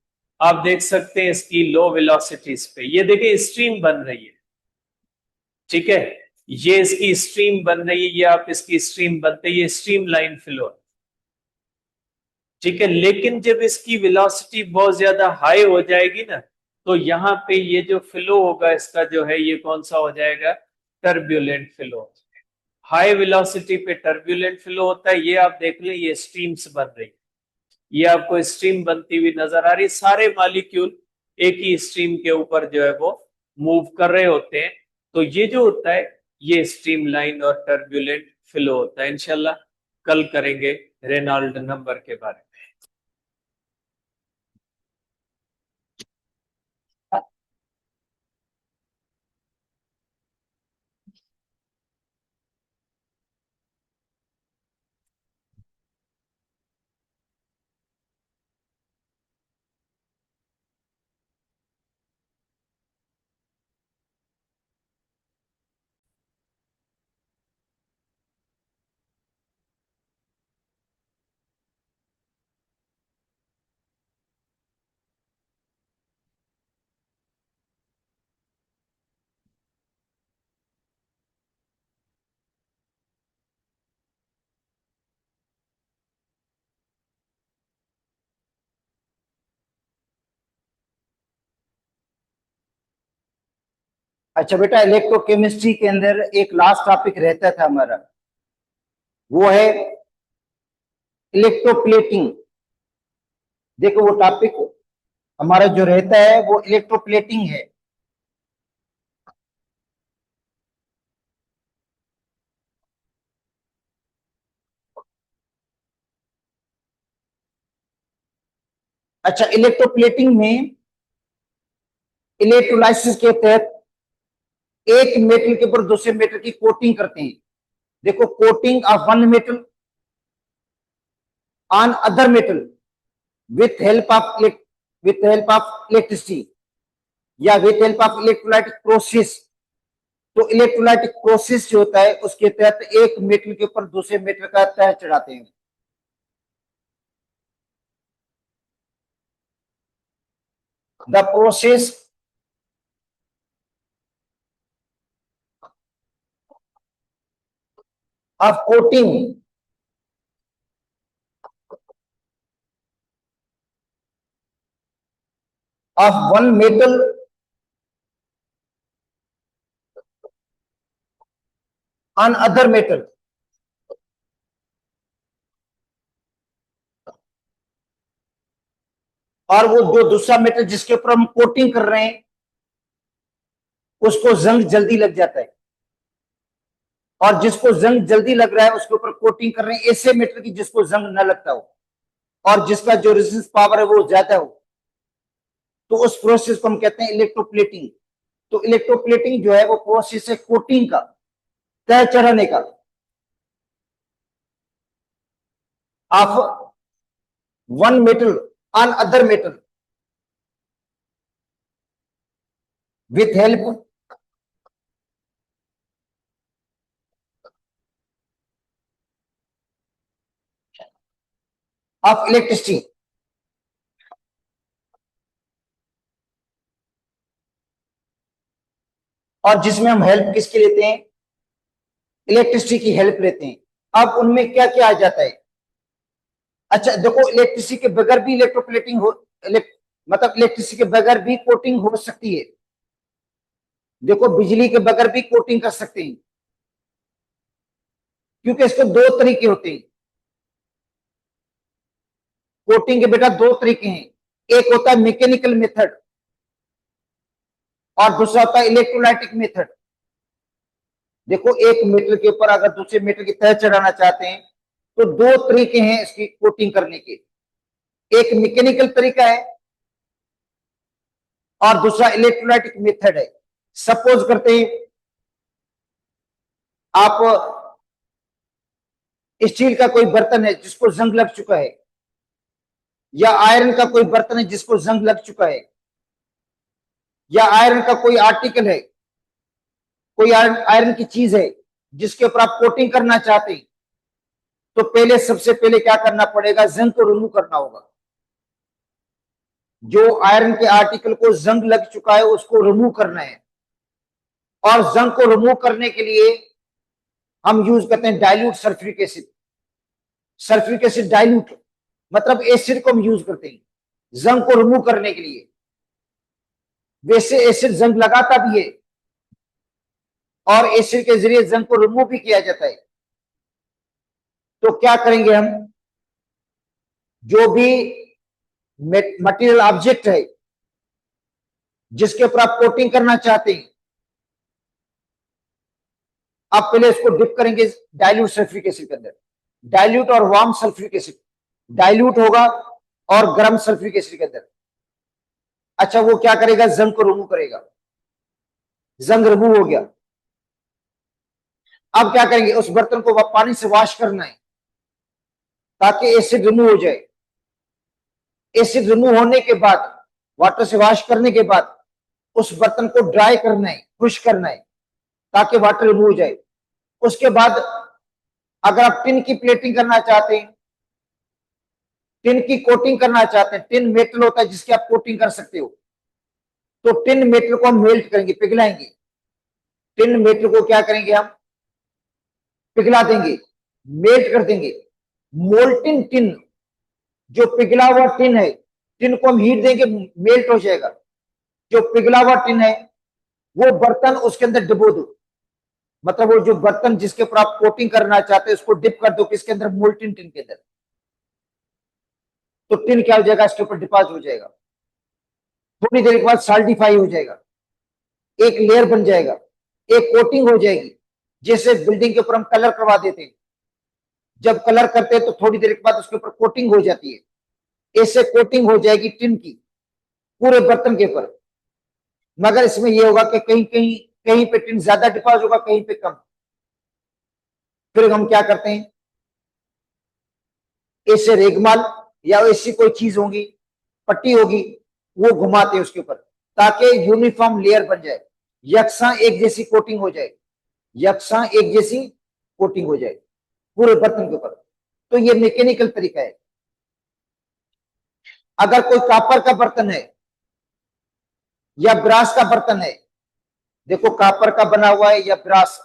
Speaker 1: आप देख सकते हैं इसकी लो वेलोसिटीज पे, ये देखिए स्ट्रीम बन रही है। ठीक है, ये इसकी स्ट्रीम बन रही है, ये आप इसकी स्ट्रीम बनते, ये स्ट्रीम लाइन फ्लो। ठीक है, लेकिन जब इसकी वेलोसिटी बहुत ज्यादा हाई हो जाएगी ना, तो यहाँ पे ये जो फ्लो होगा इसका जो है ये कौन सा हो जाएगा? Turbulent flow. हाई वेलोसिटी पे टर्ब्यूलेंट फ्लो होता है। ये आप देख लें, ये स्ट्रीम्स बन रही, ये आपको स्ट्रीम बनती हुई नजर आ रही, सारे मॉलिक्यूल एक ही स्ट्रीम के ऊपर जो है वो मूव कर रहे होते हैं, तो ये जो होता है ये स्ट्रीमलाइन और टर्बुलेंट फ्लो होता है। इंशाल्लाह कल करेंगे रेनॉल्ड नंबर के बारे में।
Speaker 2: अच्छा बेटा, इलेक्ट्रोकेमिस्ट्री के अंदर एक लास्ट टॉपिक रहता था हमारा, वो है इलेक्ट्रोप्लेटिंग। देखो वो टॉपिक हमारा जो रहता है वो इलेक्ट्रोप्लेटिंग है। अच्छा, इलेक्ट्रोप्लेटिंग में इलेक्ट्रोलाइसिस के तहत एक मेटल के ऊपर दूसरे मेटल की कोटिंग करते हैं। देखो, coating of one metal on other metal with help of electricity या with help of electrolytic process. तो इलेक्ट्रोलाइटिक प्रोसेस जो होता है उसके तहत एक मेटल के ऊपर दूसरे मेटल का तह चढ़ाते हैं। The process of coating of one metal on other metal. और वो जो दूसरा मेटल जिसके ऊपर हम कोटिंग कर रहे हैं उसको जंग जल्दी लग जाता है, और जिसको जंग जल्दी लग रहा है उसके ऊपर कोटिंग कर रहे हैं ऐसे मेटल की जिसको जंग न लगता हो और जिसका जो रेजिस्टेंस पावर है वो ज्यादा हो, तो उस प्रोसेस को हम कहते हैं इलेक्ट्रोप्लेटिंग। तो इलेक्ट्रोप्लेटिंग जो है वो प्रोसेस है कोटिंग का, तह चढ़ाने का, of one metal on other metal with help of electricity. और जिसमें हम हेल्प किसकी लेते हैं? इलेक्ट्रिसिटी की हेल्प लेते हैं। अब उनमें क्या क्या आ जाता है? अच्छा देखो, इलेक्ट्रिसिटी के बगैर भी इलेक्ट्रोप्लेटिंग हो, मतलब इलेक्ट्रिसिटी के बगैर भी कोटिंग हो सकती है। देखो, बिजली के बगैर भी कोटिंग कर सकते हैं, क्योंकि इसके दो तरीके होते हैं। कोटिंग के बेटा दो तरीके हैं, एक होता है मैकेनिकल मेथड और दूसरा होता है इलेक्ट्रोलाइटिक मेथड। देखो, एक मेटल के ऊपर अगर दूसरे मेटल की तह चढ़ाना चाहते हैं तो दो तरीके हैं इसकी कोटिंग करने के। एक मैकेनिकल तरीका है और दूसरा इलेक्ट्रोलाइटिक मेथड है। सपोज करते हैं आप स्टील का कोई बर्तन है जिसको जंग लग चुका है, या आयरन का कोई बर्तन है जिसको जंग लग चुका है, या आयरन का कोई आर्टिकल है, कोई आयरन की चीज है जिसके ऊपर आप कोटिंग करना चाहते हैं, तो पहले सबसे पहले क्या करना पड़ेगा? जंग को रिमूव करना होगा। जो आयरन के आर्टिकल को जंग लग चुका है उसको रिमूव करना है, और जंग को रिमूव करने के लिए हम यूज करते हैं dilute sulphuric acid. Sulphuric acid dilute मतलब एसिड को हम यूज करते हैं जंग को रिमूव करने के लिए। वैसे एसिड जंग लगाता भी है और एसिड के जरिए जंग को रिमूव भी किया जाता है। तो क्या करेंगे हम? जो भी मटेरियल ऑब्जेक्ट है जिसके ऊपर आप कोटिंग करना चाहते हैं, आप पहले इसको डिप करेंगे डाइल्यूट सल्फ्यूरिक एसिड के अंदर। डाइल्यूट और वार्म सल्फ्यूरिक एसिड, डाइल्यूट होगा और गर्म सल्फ्यूरिक एसिड के अंदर। अच्छा, वो क्या करेगा, जंग को रिमूव करेगा। जंग रिमूव हो गया। अब क्या करेंगे, उस बर्तन को पानी से वॉश करना है ताकि एसिड रिमूव हो जाए। एसिड रिमूव होने के बाद, वाटर से वॉश करने के बाद उस बर्तन को ड्राई करना है, खुश करना है ताकि वाटर रिमूव हो जाए। उसके बाद अगर आप टिन की प्लेटिंग करना चाहते हैं, टिन की कोटिंग करना चाहते हैं, टिन मेटल होता है जिसकी आप कोटिंग कर सकते हो, तो टिन मेटल को हम मेल्ट करेंगे, पिघलाएंगे। टिन मेटल को क्या करेंगे, हम पिघला देंगे, मेल्ट कर देंगे। मोल्टिन टिन, जो पिघला हुआ टिन है, टिन को हम हीट देंगे, मेल्ट हो जाएगा। जो पिघला हुआ टिन है वो बर्तन उसके अंदर डुबो दो, मतलब वो जो बर्तन जिसके ऊपर आप कोटिंग करना चाहते हैं उसको डिप कर दो, किसके अंदर, मोल्टिन टिन के अंदर। तो टिन क्या हो जाएगा, इसके ऊपर डिपॉजिट हो जाएगा। थोड़ी देर के बाद सॉल्डिफाई हो जाएगा, एक लेयर बन जाएगा, एक कोटिंग हो जाएगी। जैसे बिल्डिंग के ऊपर हम कलर करवा देते हैं, जब कलर करते हैं तो थोड़ी देर के बाद उसके ऊपर कोटिंग हो जाती है। ऐसे कोटिंग हो जाएगी टिन की पूरे बर्तन के ऊपर। मगर इसमें यह होगा कि कहीं कहीं कहीं पे टिन ज्यादा डिपॉजिट होगा, कहीं पे कम। फिर हम क्या करते हैं, ऐसे रेगमाल या ऐसी कोई चीज होगी, पट्टी होगी, वो घुमाते हैं उसके ऊपर ताकि यूनिफॉर्म लेयर बन जाए, यकसा एक जैसी कोटिंग हो जाए, यकसा एक जैसी कोटिंग हो जाए पूरे बर्तन के ऊपर। तो ये मैकेनिकल तरीका है। अगर कोई कॉपर का बर्तन है या ब्रास का बर्तन है, देखो कॉपर का बना हुआ है या ब्रास,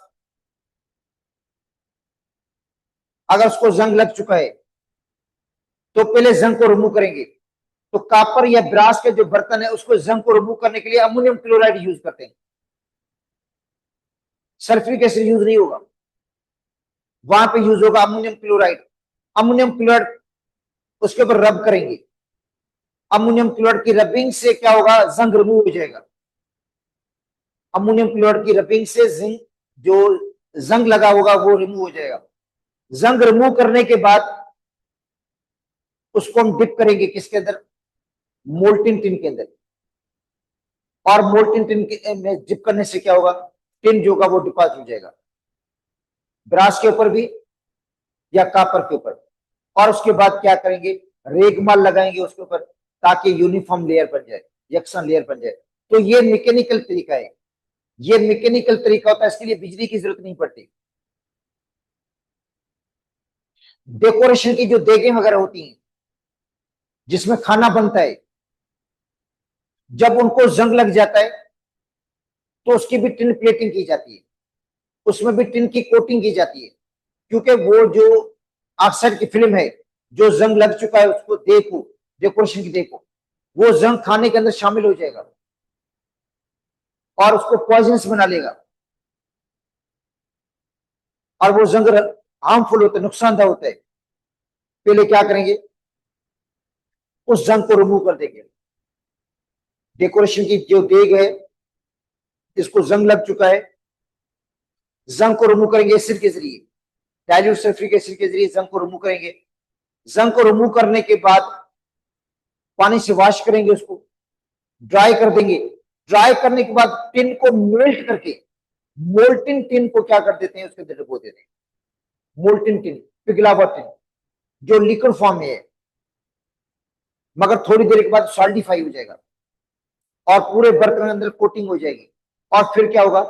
Speaker 2: अगर उसको जंग लग चुका है तो पहले जंग को रिमूव करेंगे। तो कॉपर या ब्रास के जो बर्तन है उसको जंग को रिमूव करने के लिए अमोनियम क्लोराइड यूज करते हैं, सल्फ्यूरिक एसिड यूज नहीं होगा, वहां पे यूज होगा अमोनियम क्लोराइड। अमोनियम क्लोराइड उसके ऊपर रब करेंगे, अमोनियम क्लोराइड की रबिंग से क्या होगा, जंग रिमूव हो जाएगा। अमोनियम क्लोराइड की रबिंग से जिंक जो जंग लगा होगा वो रिमूव हो जाएगा। जंग रिमूव करने के बाद उसको हम डिप करेंगे किसके अंदर, मोल्टिन टिन के अंदर। और मोल्टिन टिन में डिप करने से क्या होगा, टिन जो होगा वो डिपॉजिट हो जाएगा, ब्रास के ऊपर भी या कॉपर के ऊपर। और उसके बाद क्या करेंगे, रेगमाल लगाएंगे उसके ऊपर ताकि यूनिफॉर्म लेयर बन जाए, यकसन लेयर बन जाए। तो ये मैकेनिकल तरीका है, ये मैकेनिकल तरीका होता है, इसके लिए बिजली की जरूरत नहीं पड़ती। डेकोरेशन की जो देगें वगैरह होती हैं जिसमें खाना बनता है, जब उनको जंग लग जाता है तो उसकी भी टिन प्लेटिंग की जाती है, उसमें भी टिन की कोटिंग की जाती है। क्योंकि वो जो ऑक्साइड की फिल्म है, जो जंग लग चुका है उसको देखो, डेकोरेशन की देखो, वो जंग खाने के अंदर शामिल हो जाएगा और उसको पॉइजनस बना लेगा। और वो जंग हार्मफुल होता है, नुकसानदायक होता है। पहले क्या करेंगे, उस जंग को रिमूव कर देंगे। डेकोरेशन की जो देग है, इसको जंग लग चुका है, जंग को रिमूव करेंगे एसिड के जरिए, डाइल्यूट सल्फ्यूरिक एसिड के जरिए जंग को रिमूव करेंगे। जंग को रिमूव करने के बाद पानी से वॉश करेंगे, उसको ड्राई कर देंगे। ड्राई करने के बाद टिन को मेल्ट करके मोल्टिन टिन को क्या कर देते हैं, उसके अंदर डुबो देते हैं। मोल्टिन टिन, पिघला हुआ टिन जो लिक्विड फॉर्म में है, मगर थोड़ी देर के बाद सॉल्डिफाई हो जाएगा और पूरे बर्तन के अंदर कोटिंग हो जाएगी। और फिर क्या होगा,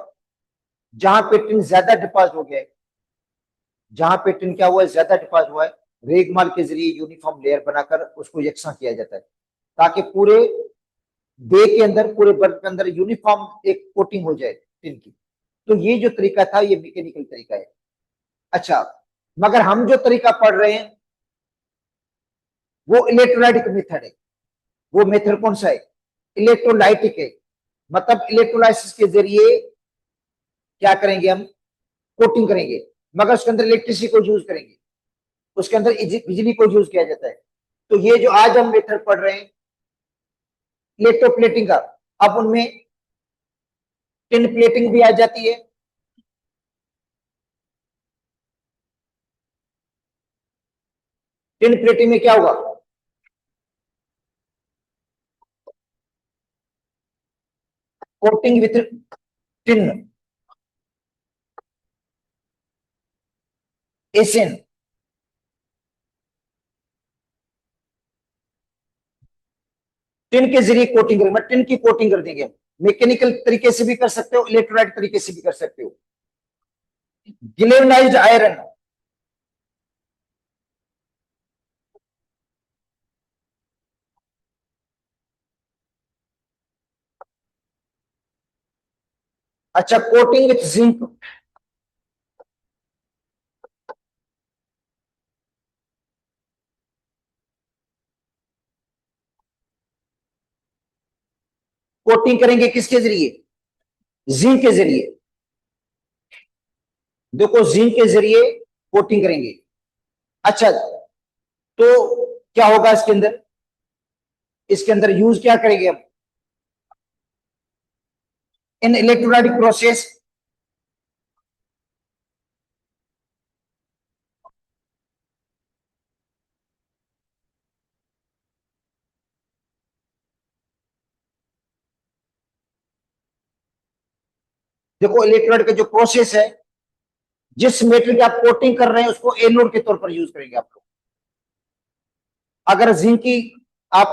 Speaker 2: जहां पे टिन ज्यादा डिपॉजिट हो गया है, जहां पे टिन क्या हुआ है, ज्यादा डिपॉजिट हुआ है, रेगमाल के जरिए यूनिफॉर्म लेयर बनाकर उसको यकसा किया जाता है ताकि पूरे डे के अंदर, पूरे बर्तन के अंदर यूनिफॉर्म एक कोटिंग हो जाए टिन की। तो ये जो तरीका था ये मैकेनिकल तरीका है। अच्छा, मगर हम जो तरीका पढ़ रहे हैं वो इलेक्ट्रोलाइटिक मेथड है। वो मेथड कौन सा है, इलेक्ट्रोलाइटिक है। मतलब इलेक्ट्रोलाइसिस के जरिए क्या करेंगे, हम कोटिंग करेंगे, मगर उसके अंदर इलेक्ट्रिसिटी को यूज करेंगे, उसके अंदर बिजली को यूज किया जाता है। तो ये जो आज हम मेथड पढ़ रहे हैं इलेक्ट्रोप्लेटिंग का, अब उनमें टिन प्लेटिंग भी आ जाती है। टिन प्लेटिंग में क्या होगा, coating with tin Asian, tin के जरिए कोटिंग करेंगे, टिन की कोटिंग कर देंगे। मैकेनिकल तरीके से भी कर सकते हो, इलेक्ट्रोलाइट तरीके से भी कर सकते हो। गिलेवनाइज्ड आयरन, अच्छा कोटिंग विथ जिंक, कोटिंग करेंगे किसके जरिए, जिंक के जरिए। देखो जिंक के जरिए कोटिंग करेंगे। अच्छा तो क्या होगा इसके अंदर, इसके अंदर यूज क्या करेंगे हम, इन इलेक्ट्रोलाइटिक प्रोसेस, देखो इलेक्ट्रोलाइट का जो प्रोसेस है, जिस मेटेरियल की आप कोटिंग कर रहे हैं उसको एनोड के तौर पर यूज करेंगे आप लोग। अगर जिंक की आप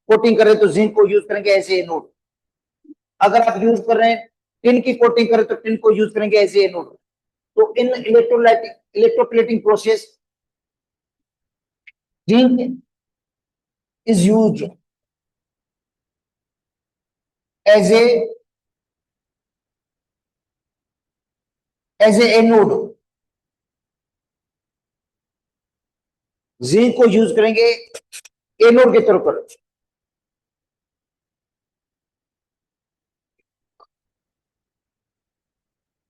Speaker 2: कोटिंग कर रहे हैं तो जिंक को यूज करेंगे एज ए एनोड। अगर आप यूज कर रहे हैं टिन की कोटिंग करें तो टिन को यूज करेंगे एज ए एनोड। तो इन electrolytic electroplating process zinc is use as a anode, zinc को यूज करेंगे एनोड के तौर पर।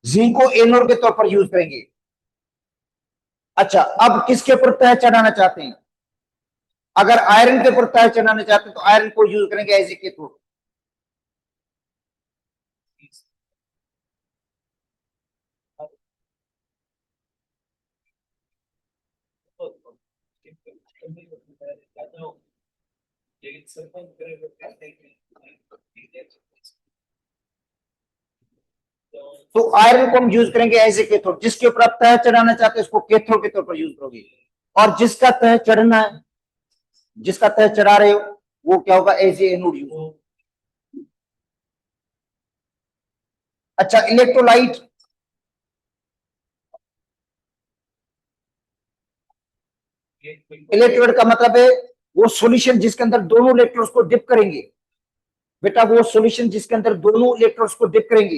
Speaker 2: जिंक को एनोड के तौर पर यूज करेंगे। अच्छा अब किसके ऊपर तह चढ़ाना चाहते हैं, अगर आयरन के ऊपर तह चढ़ाना चाहते हैं तो आयरन को यूज करेंगे एज ए कैथोड। तो आयरन को हम यूज करेंगे एज ए कैथोड, जिसके ऊपर आप तह चढ़ाना चाहते हैं उसको कैथोड के तौर पर यूज करोगे। और जिसका तह चढ़ना है, जिसका तह चढ़ा रहे हो वो क्या होगा, एज ए एनोड यूज। अच्छा इलेक्ट्रोलाइट, इलेक्ट्रोलाइट का मतलब है वो सॉल्यूशन जिसके अंदर दोनों इलेक्ट्रोड्स को डिप करेंगे। बेटा वो सॉल्यूशन जिसके अंदर दोनों इलेक्ट्रोड्स को डिप करेंगे,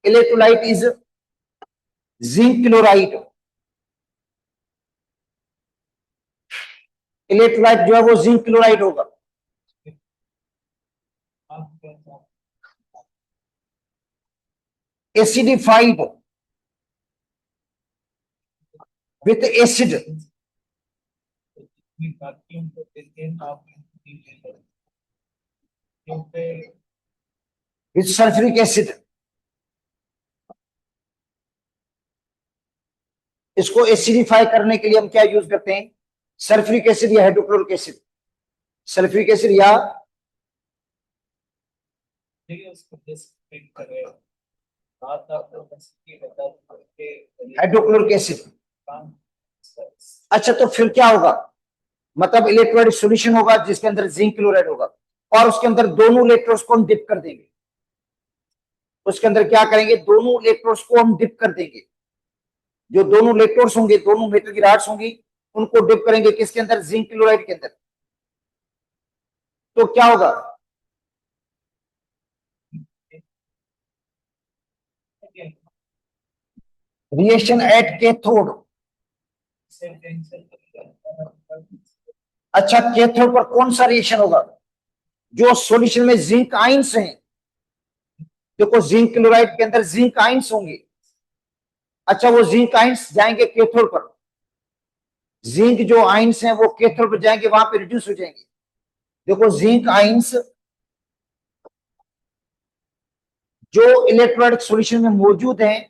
Speaker 2: electrolyte is zinc chloride. Electrolyte जो है वो जिंक क्लोराइड होगा। Acidified with acid, with sulphuric acid. इसको एसिडिफाई करने के लिए हम क्या यूज करते हैं, सल्फ्यूरिक एसिड या हाइड्रोक्लोरिक एसिड। सल्फ्यूरिक एसिड या हाइड्रोक्लोरिक एसिड। अच्छा तो फिर क्या होगा, मतलब इलेक्ट्रोलाइट सॉल्यूशन होगा जिसके अंदर जिंक क्लोराइड होगा और उसके अंदर दोनों इलेक्ट्रोड्स को हम डिप कर देंगे। उसके अंदर क्या करेंगे, दोनों इलेक्ट्रोड्स को हम डिप कर देंगे। जो दोनों इलेक्ट्रोड्स होंगे, दोनों मेटल की राड्स होंगी, उनको डिप करेंगे किसके अंदर, जिंक क्लोराइड के अंदर। तो क्या होगा, रिएक्शन एट कैथोड। अच्छा कैथोड पर कौन सा रिएक्शन होगा, जो सॉल्यूशन में जिंक आइंस हैं। देखो जिंक क्लोराइड के अंदर जिंक आइंस होंगे। अच्छा वो जिंक आइंस जाएंगे कैथोड पर, जिंक जो आइंस हैं वो कैथोड पर जाएंगे, वहां पे रिड्यूस हो जाएंगे। देखो जिंक आइंस जो इलेक्ट्रोलाइटिक सॉल्यूशन में मौजूद हैं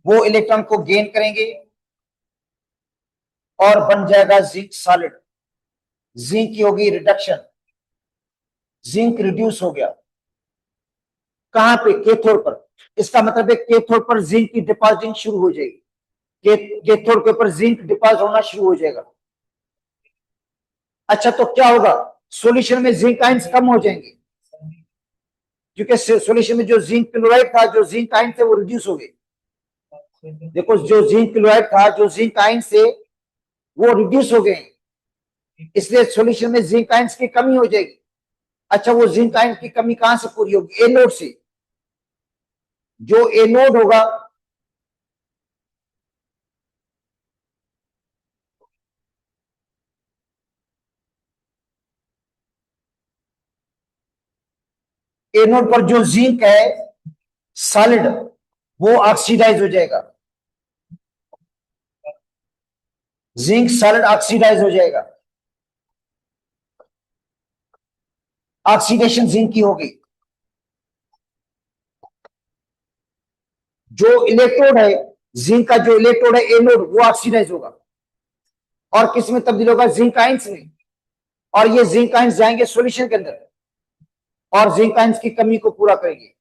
Speaker 2: वो इलेक्ट्रॉन को गेन करेंगे और बन जाएगा जिंक सॉलिड। जिंक की होगी रिडक्शन, जिंक रिड्यूस हो गया। कहां पे? कैथोड पर। इसका मतलब है कैथोड पर जिंक की डिपॉजिटिंग शुरू हो जाएगी, कैथोड के ऊपर जिंक डिपॉजिट होना शुरू हो जाएगा। अच्छा, तो क्या होगा? सॉल्यूशन में जिंक आयंस कम हो जाएंगे, क्योंकि सॉल्यूशन में जो जिंक क्लोराइड था, जो जिंक आयन थे वो रिड्यूस हो गए। देखो, जो जिंक क्लोराइड था, जो जिंक आयन से वो रिड्यूस हो गए, इसलिए सॉल्यूशन में जिंक आयंस की कमी हो जाएगी। अच्छा, वो जिंक आयन की कमी कहां से पूरी होगी? एनोड से। जो एनोड होगा, एनोड पर जो जिंक है सॉलिड, वो ऑक्सीडाइज हो जाएगा। जिंक सॉलिड ऑक्सीडाइज हो जाएगा, ऑक्सीडेशन जिंक की होगी। जो इलेक्ट्रोड है, जिंक का जो इलेक्ट्रोड है एनोड, वो ऑक्सीडाइज होगा और किस में तब्दील होगा? जिंक आयंस में। और ये जिंक आयंस जाएंगे सॉल्यूशन के अंदर और जिंक आयंस की कमी को पूरा करेंगे।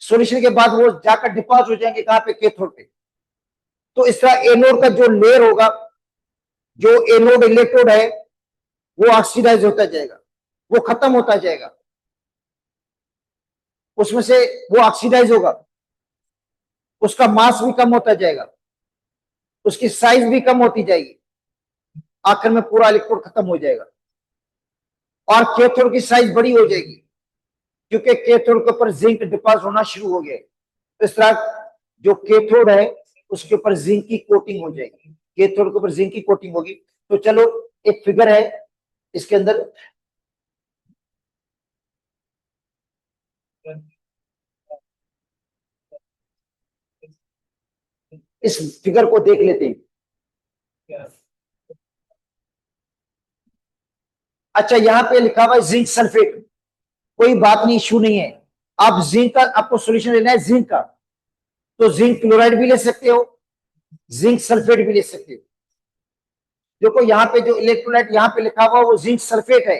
Speaker 2: सॉल्यूशन के बाद वो जाकर डिपॉजिट हो जाएंगे कहां पे? कैथोड पे। तो इस तरह एनोड का जो लेयर होगा, जो एनोड इलेक्ट्रोड है, वो ऑक्सीडाइज होता जाएगा, वो खत्म होता जाएगा, उसमें से वो ऑक्सीडाइज होगा, उसका मास भी कम होता जाएगा, उसकी साइज भी कम होती जाएगी, आखिर में पूरा इलेक्ट्रोड खत्म हो जाएगा और कैथोड की साइज बड़ी हो जाएगी, क्योंकि कैथोड के ऊपर जिंक डिपॉजिट होना शुरू हो गया। तो इस तरह जो कैथोड है उसके ऊपर जिंक की कोटिंग हो जाएगी, कैथोड के ऊपर जिंक की कोटिंग होगी। तो चलो, एक फिगर है इसके अंदर, इस फिगर को देख लेते हैं। अच्छा, यहां पे लिखा हुआ है जिंक सल्फेट। कोई बात नहीं, इश्यू नहीं है। आप जिंक का, आपको सॉल्यूशन लेना है जिंक का, तो जिंक क्लोराइड भी ले सकते हो, जिंक सल्फेट भी ले सकते हो। देखो, यहाँ पे जो इलेक्ट्रोलाइट यहाँ पे लिखा हुआ वो जिंक सल्फेट है।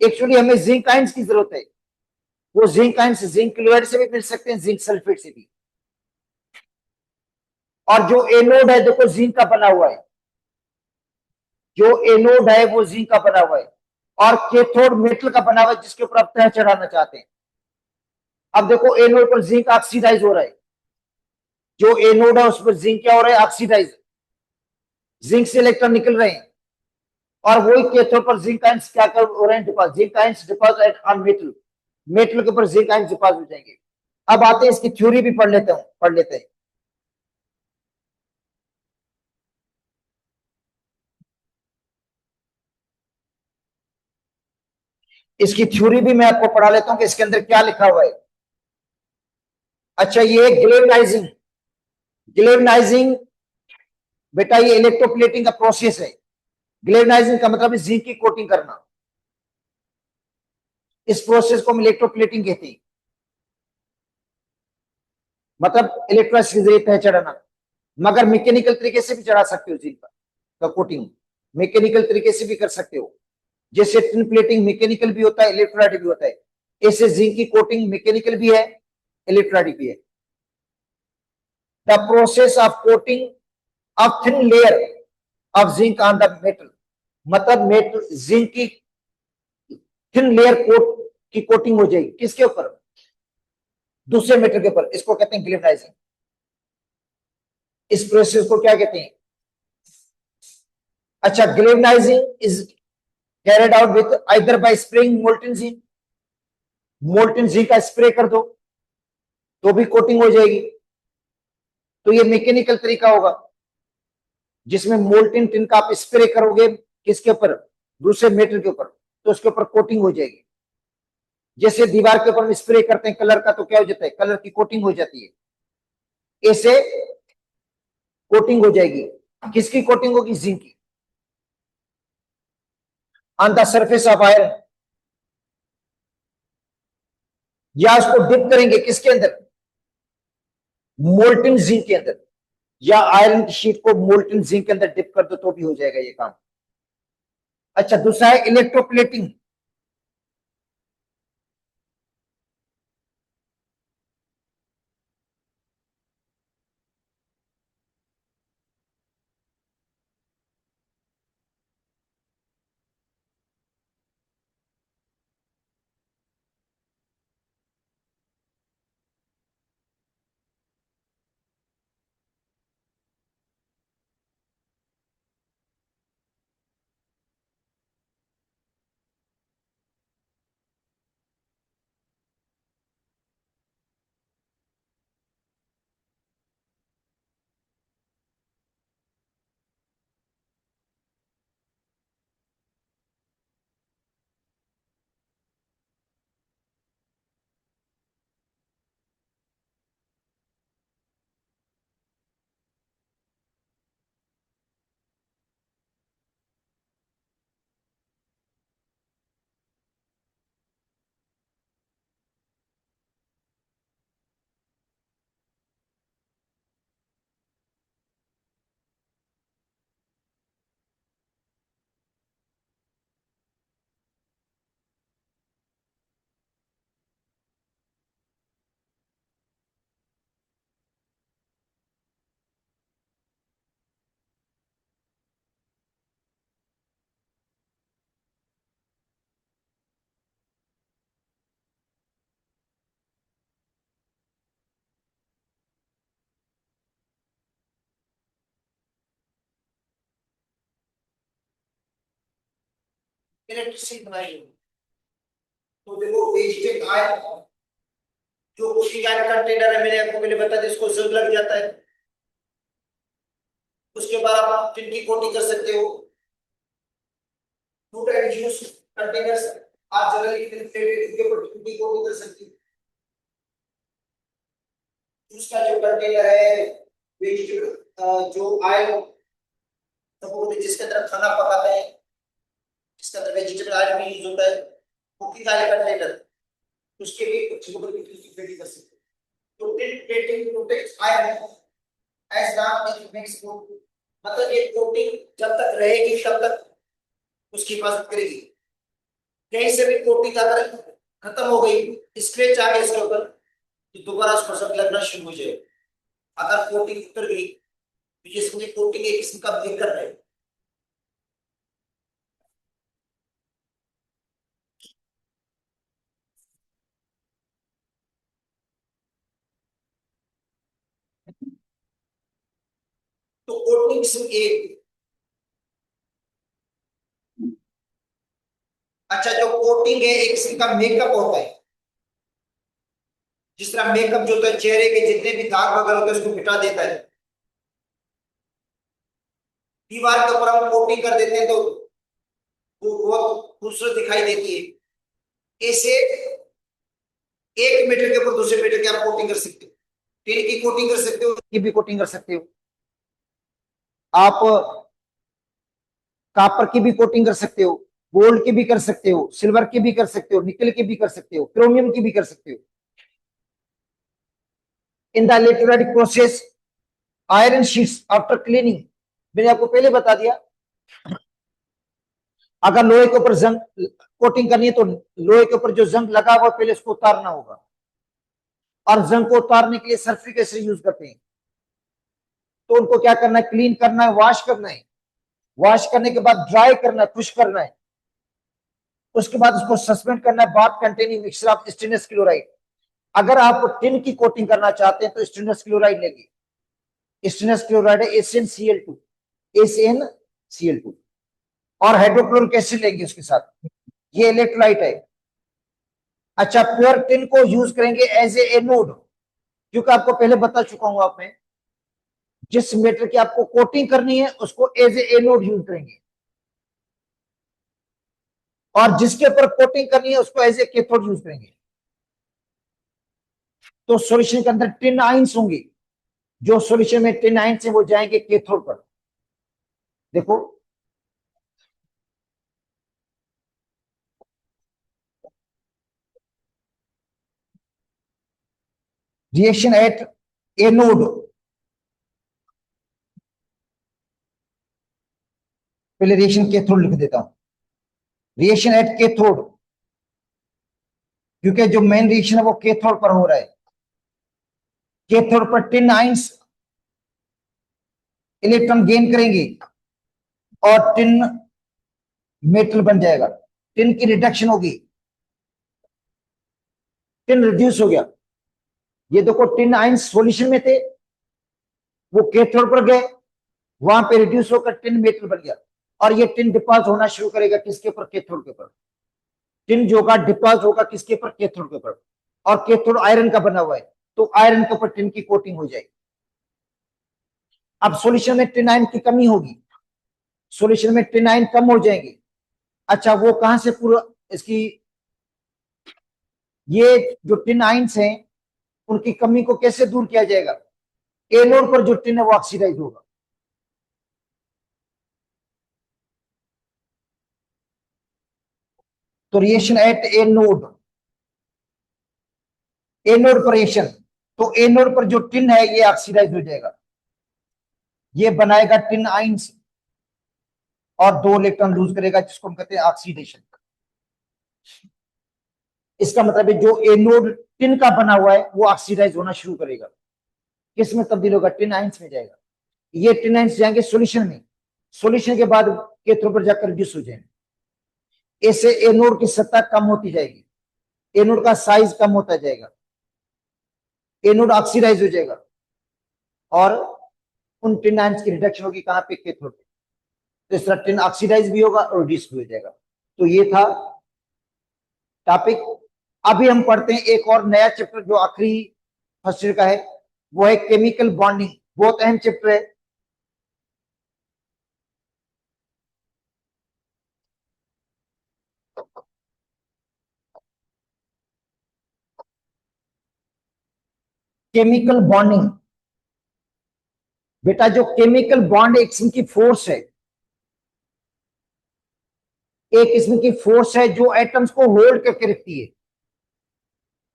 Speaker 2: एक्चुअली हमें जिंक आयंस की जरूरत है। वो जिंक आयंस जिंक क्लोराइड से भी मिल सकते हैं, जिंक सल्फेट से भी। और जो एनोड है, देखो जिंक का बना हुआ है, जो एनोड है वो जिंक का बना हुआ है और कैथोड मेटल का बना हुआ है, जिसके ऊपर आप तह चढ़ाना चाहते हैं। अब देखो, एनोड पर जिंक ऑक्सीडाइज हो रहा है, जो एनोड है उस पर जिंक क्या हो रहा है? ऑक्सीडाइज। जिंक से इलेक्ट्रॉन निकल रहे हैं और वही कैथोड पर जिंक आयंस क्या कर हो रहे हैं? Deposit. Zinc ions deposit on metal, metal के ऊपर जिंक आयंस डिपॉजिट हो जाएंगे। अब आते हैं, इसकी थ्योरी भी पढ़ लेते हैं। इसकी थ्योरी भी मैं आपको पढ़ा लेता हूं कि इसके अंदर क्या लिखा हुआ है। अच्छा, ये ग्लेवनाइजिंग। ग्लेवनाइजिंग बेटा ये इलेक्ट्रोप्लेटिंग का प्रोसेस है। ग्लेवनाइजिंग का मतलब है जिंक की कोटिंग करना। इस प्रोसेस को हम इलेक्ट्रोप्लेटिंग कहते हैं, मतलब इलेक्ट्रोलाइसिस के जरिए तह चढ़ाना। मगर मैकेनिकल तरीके से भी चढ़ा सकते हो जिंक का कोटिंग, मैकेनिकल तरीके से भी कर सकते हो। जैसे टिन प्लेटिंग मैकेनिकल भी होता है, इलेक्ट्रोलाइटिक भी होता है, ऐसे जिंक की कोटिंग मैकेनिकल भी है, इलेक्ट्रोलाइटिक भी है। The process of coating of thin layer of zinc on the metal, मतलब मेटल जिंक की थिन लेयर कोट की कोटिंग हो जाएगी किसके ऊपर? दूसरे मेटल के ऊपर। इसको कहते हैं ग्लेवनाइजिंग। इस प्रोसेस को क्या कहते हैं? अच्छा, galvanizing is carried out with either by spraying molten zinc, molten zinc का स्प्रे कर दो तो भी कोटिंग हो जाएगी। तो ये मैकेनिकल तरीका होगा जिसमें मोल्टन टिन का आप स्प्रे करोगे किसके ऊपर? दूसरे मेटल के ऊपर, तो उसके ऊपर कोटिंग हो जाएगी। जैसे दीवार के ऊपर हम स्प्रे करते हैं कलर का, तो क्या हो जाता है? कलर की कोटिंग हो जाती है। ऐसे कोटिंग हो जाएगी। किसकी कोटिंग होगी? जिंक की। On the surface of iron, या उसको डिप करेंगे किसके अंदर, मोल्टन जिंक के अंदर, या आयरन की शीट को मोल्टन जिंक के अंदर डिप कर दो तो भी हो जाएगा ये काम। अच्छा, दूसरा है इलेक्ट्रोप्लेटिंग। इलेक्ट्रिसिटी बनाई, तो देखो वेस्टेज आयरन जो कुकिंग आयरन कंटेनर है, मैंने आपको पहले बता दिया, इसको जंग लग जाता है। उसके बाद आप टिन की कोटिंग कर सकते हो। फूड एंड जूस कंटेनर्स आप जनरली के ऊपर टिन की कोटिंग कर सकते हो। जूस का जो कंटेनर है, वेजिटेबल जो आयरन सपोज जिसके अंदर खाना पकाते हैं, जिसके अंदर वेजिटेबल आयरन भी यूज होता है, कुकिंग आयरन कंटेनर, उसके लिए कुछ रेडी कर सकते हो। तो tin plating protects iron as long as it makes food, मतलब ये कोटिंग जब तक रहेगी तब तक उसकी हिफाजत करेगी। कहीं से भी कोटिंग अगर खत्म हो गई, स्क्रैच आ गया इसके ऊपर, तो दोबारा उसको सब लगना शुरू हो जाएगा। अगर कोटिंग उतर गई तो ये समझे कोटिंग एक किस्म का बेकर है। तो कोटिंग सिर्फ एक, अच्छा जो कोटिंग है एक किस्म का मेकअप होता है। जिस तरह मेकअप जो होता है चेहरे के जितने भी दाग वगैरह होते हैं उसको मिटा देता है। दीवार के ऊपर हम कोटिंग कर देते हैं तो वो बहुत खूबसूरत दिखाई देती है। ऐसे एक मीटर के ऊपर दूसरे मीटर की आप कोटिंग कर सकते हो। टिन की कोटिंग कर सकते हो, की भी कोटिंग कर सकते हो आप, कापर की भी कोटिंग कर सकते हो, गोल्ड की भी कर सकते हो, सिल्वर की भी कर सकते हो, निकल की भी कर सकते हो, क्रोमियम की भी कर सकते हो। In the electrolytic process iron sheets after cleaning, मैंने आपको पहले बता दिया, अगर लोहे के ऊपर जंग कोटिंग करनी है तो लोहे के ऊपर जो जंग लगा हुआ पहले उसको उतारना होगा, और जंग को उतारने के लिए सल्फ्यूरिक एसिड यूज करते हैं। तो उनको क्या करना है, क्लीन करना है, वॉश करना है, वॉश करने के बाद ड्राई करना है, खुश करना है, उसके बाद उसको सस्पेंड करना है bath containing mixture of stainless chloride. अगर आप टिन की कोटिंग करना चाहते हैं तो स्टेनलेस क्लोराइड लेंगे, स्टेनलेस क्लोराइड है SnCl2, SnCl2, और हाइड्रोक्लोरिक एसिड लेंगे उसके साथ, ये इलेक्ट्रोलाइट है। अच्छा, प्योर टिन को यूज करेंगे एज ए एनोड, क्योंकि आपको पहले बता चुका हूं, आपने जिस मेटल की आपको कोटिंग करनी है उसको एज ए एनोड यूज करेंगे, और जिसके ऊपर कोटिंग करनी है उसको एज ए कैथोड यूज करेंगे। तो सॉल्यूशन के अंदर टिन आइंस होंगे, जो सॉल्यूशन में टिन आइंस है वो जाएंगे कैथोड पर। देखो, रिएक्शन एट एनोड, पहले रिएक्शन कैथोड लिख देता हूं, रिएक्शन एट कैथोड, क्योंकि जो मेन रिएक्शन है वो कैथोड पर हो रहा है। कैथोड पर टिन आइंस इलेक्ट्रॉन गेन करेंगे और टिन मेटल बन जाएगा, टिन की रिडक्शन होगी, टिन रिड्यूस हो गया। ये देखो टिन आइंस सॉल्यूशन में थे, वो कैथोड पर गए, वहां पे रिड्यूस होकर टिन मेटल बन गया, और ये टिन डिपॉजिट होना शुरू करेगा किसके ऊपर, कैथोड के ऊपर। टिन जो का डिपॉजिट होगा किसके ऊपर, कैथोड के ऊपर, और कैथोड आयरन का बना हुआ है, तो आयरन के ऊपर टिन की कोटिंग हो जाएगी। अब सॉल्यूशन में टिन आयन की कमी होगी, सॉल्यूशन में टिन आयन कम हो जाएंगे। अच्छा, वो कहां से पूरा इसकी, ये जो टिन आयंस हैं उनकी कमी को कैसे दूर किया जाएगा, एनोड पर जो टिन है वो ऑक्सीडाइज होगा। तो रिएक्शन एट एनोड, एनोड पर रिएक्शन, तो एनोड पर जो टिन है ये ऑक्सीडाइज हो जाएगा, ये बनाएगा टिन आइंस और 2 इलेक्ट्रॉन लूज करेगा, जिसको हम कहते हैं ऑक्सीडेशन। इसका मतलब है जो एनोड टिन का बना हुआ है वो ऑक्सीडाइज होना शुरू करेगा, किस में तब्दील होगा, टिन आइंस में जाएगा। ये टिन आइंस जाएंगे सॉल्यूशन में, सॉल्यूशन के बाद कैथोड पर जाकर रिड्यूस हो जाएंगे। ऐसे एनोड की सतह कम होती जाएगी, एनोड का साइज कम होता जाएगा, एनोड ऑक्सीडाइज हो जाएगा, और उन टिन आयंस की रिडक्शन होगी कहां पे, कैथोड पे। तो इस तरह टिन ऑक्सीडाइज भी होगा और रिड्यूस भी हो जाएगा। तो ये था टॉपिक। अभी हम पढ़ते हैं एक और नया चैप्टर जो आखिरी फर्स्ट ईयर का है, वो है केमिकल बॉन्डिंग, बहुत अहम चैप्टर है। केमिकल बॉन्डिंग, बेटा जो केमिकल बॉन्ड एक किस्म की फोर्स है, एक किस्म की फोर्स है जो एटम्स को होल्ड करके रखती है।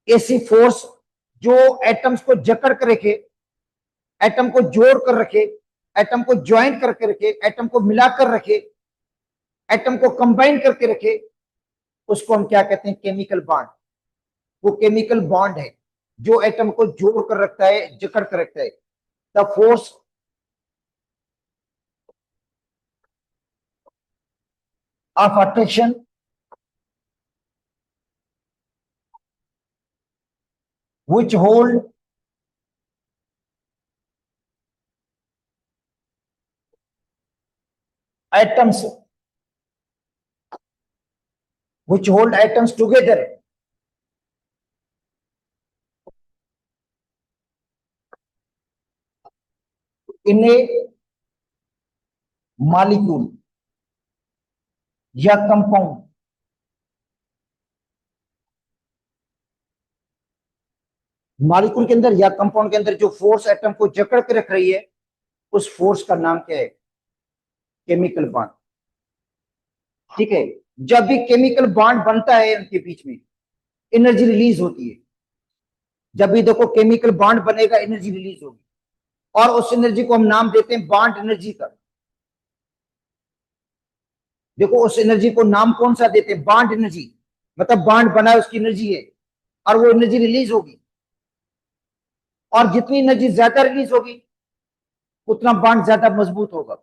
Speaker 2: ऐसी फोर्स जो एटम्स को जकड़ कर रखे, एटम को जोड़ कर रखे, एटम को ज्वाइंट करके रखे, एटम को मिलाकर रखे, एटम को कंबाइन करके रखे, उसको हम क्या कहते हैं, केमिकल बॉन्ड। वो केमिकल बॉन्ड है जो एटम को जोड़ कर रखता है, जकड़ कर रखता है। The force of attraction which hold atoms, which hold atoms together in a molecule या कंपाउंड। मॉलिक्यूल के अंदर या कंपाउंड के अंदर जो फोर्स एटम को जकड़ के रख रही है, उस फोर्स का नाम क्या है, केमिकल बॉन्ड। ठीक है, जब भी केमिकल बॉन्ड बनता है उनके बीच में एनर्जी रिलीज होती है। जब भी देखो केमिकल बॉन्ड बनेगा एनर्जी रिलीज होगी, और उस एनर्जी को हम नाम देते हैं बॉन्ड एनर्जी का। देखो उस एनर्जी को नाम कौन सा देते हैं, बॉन्ड एनर्जी, मतलब बॉन्ड बना है उसकी एनर्जी है, और वो एनर्जी रिलीज होगी, और जितनी एनर्जी ज्यादा रिलीज होगी उतना बॉन्ड ज्यादा मजबूत होगा।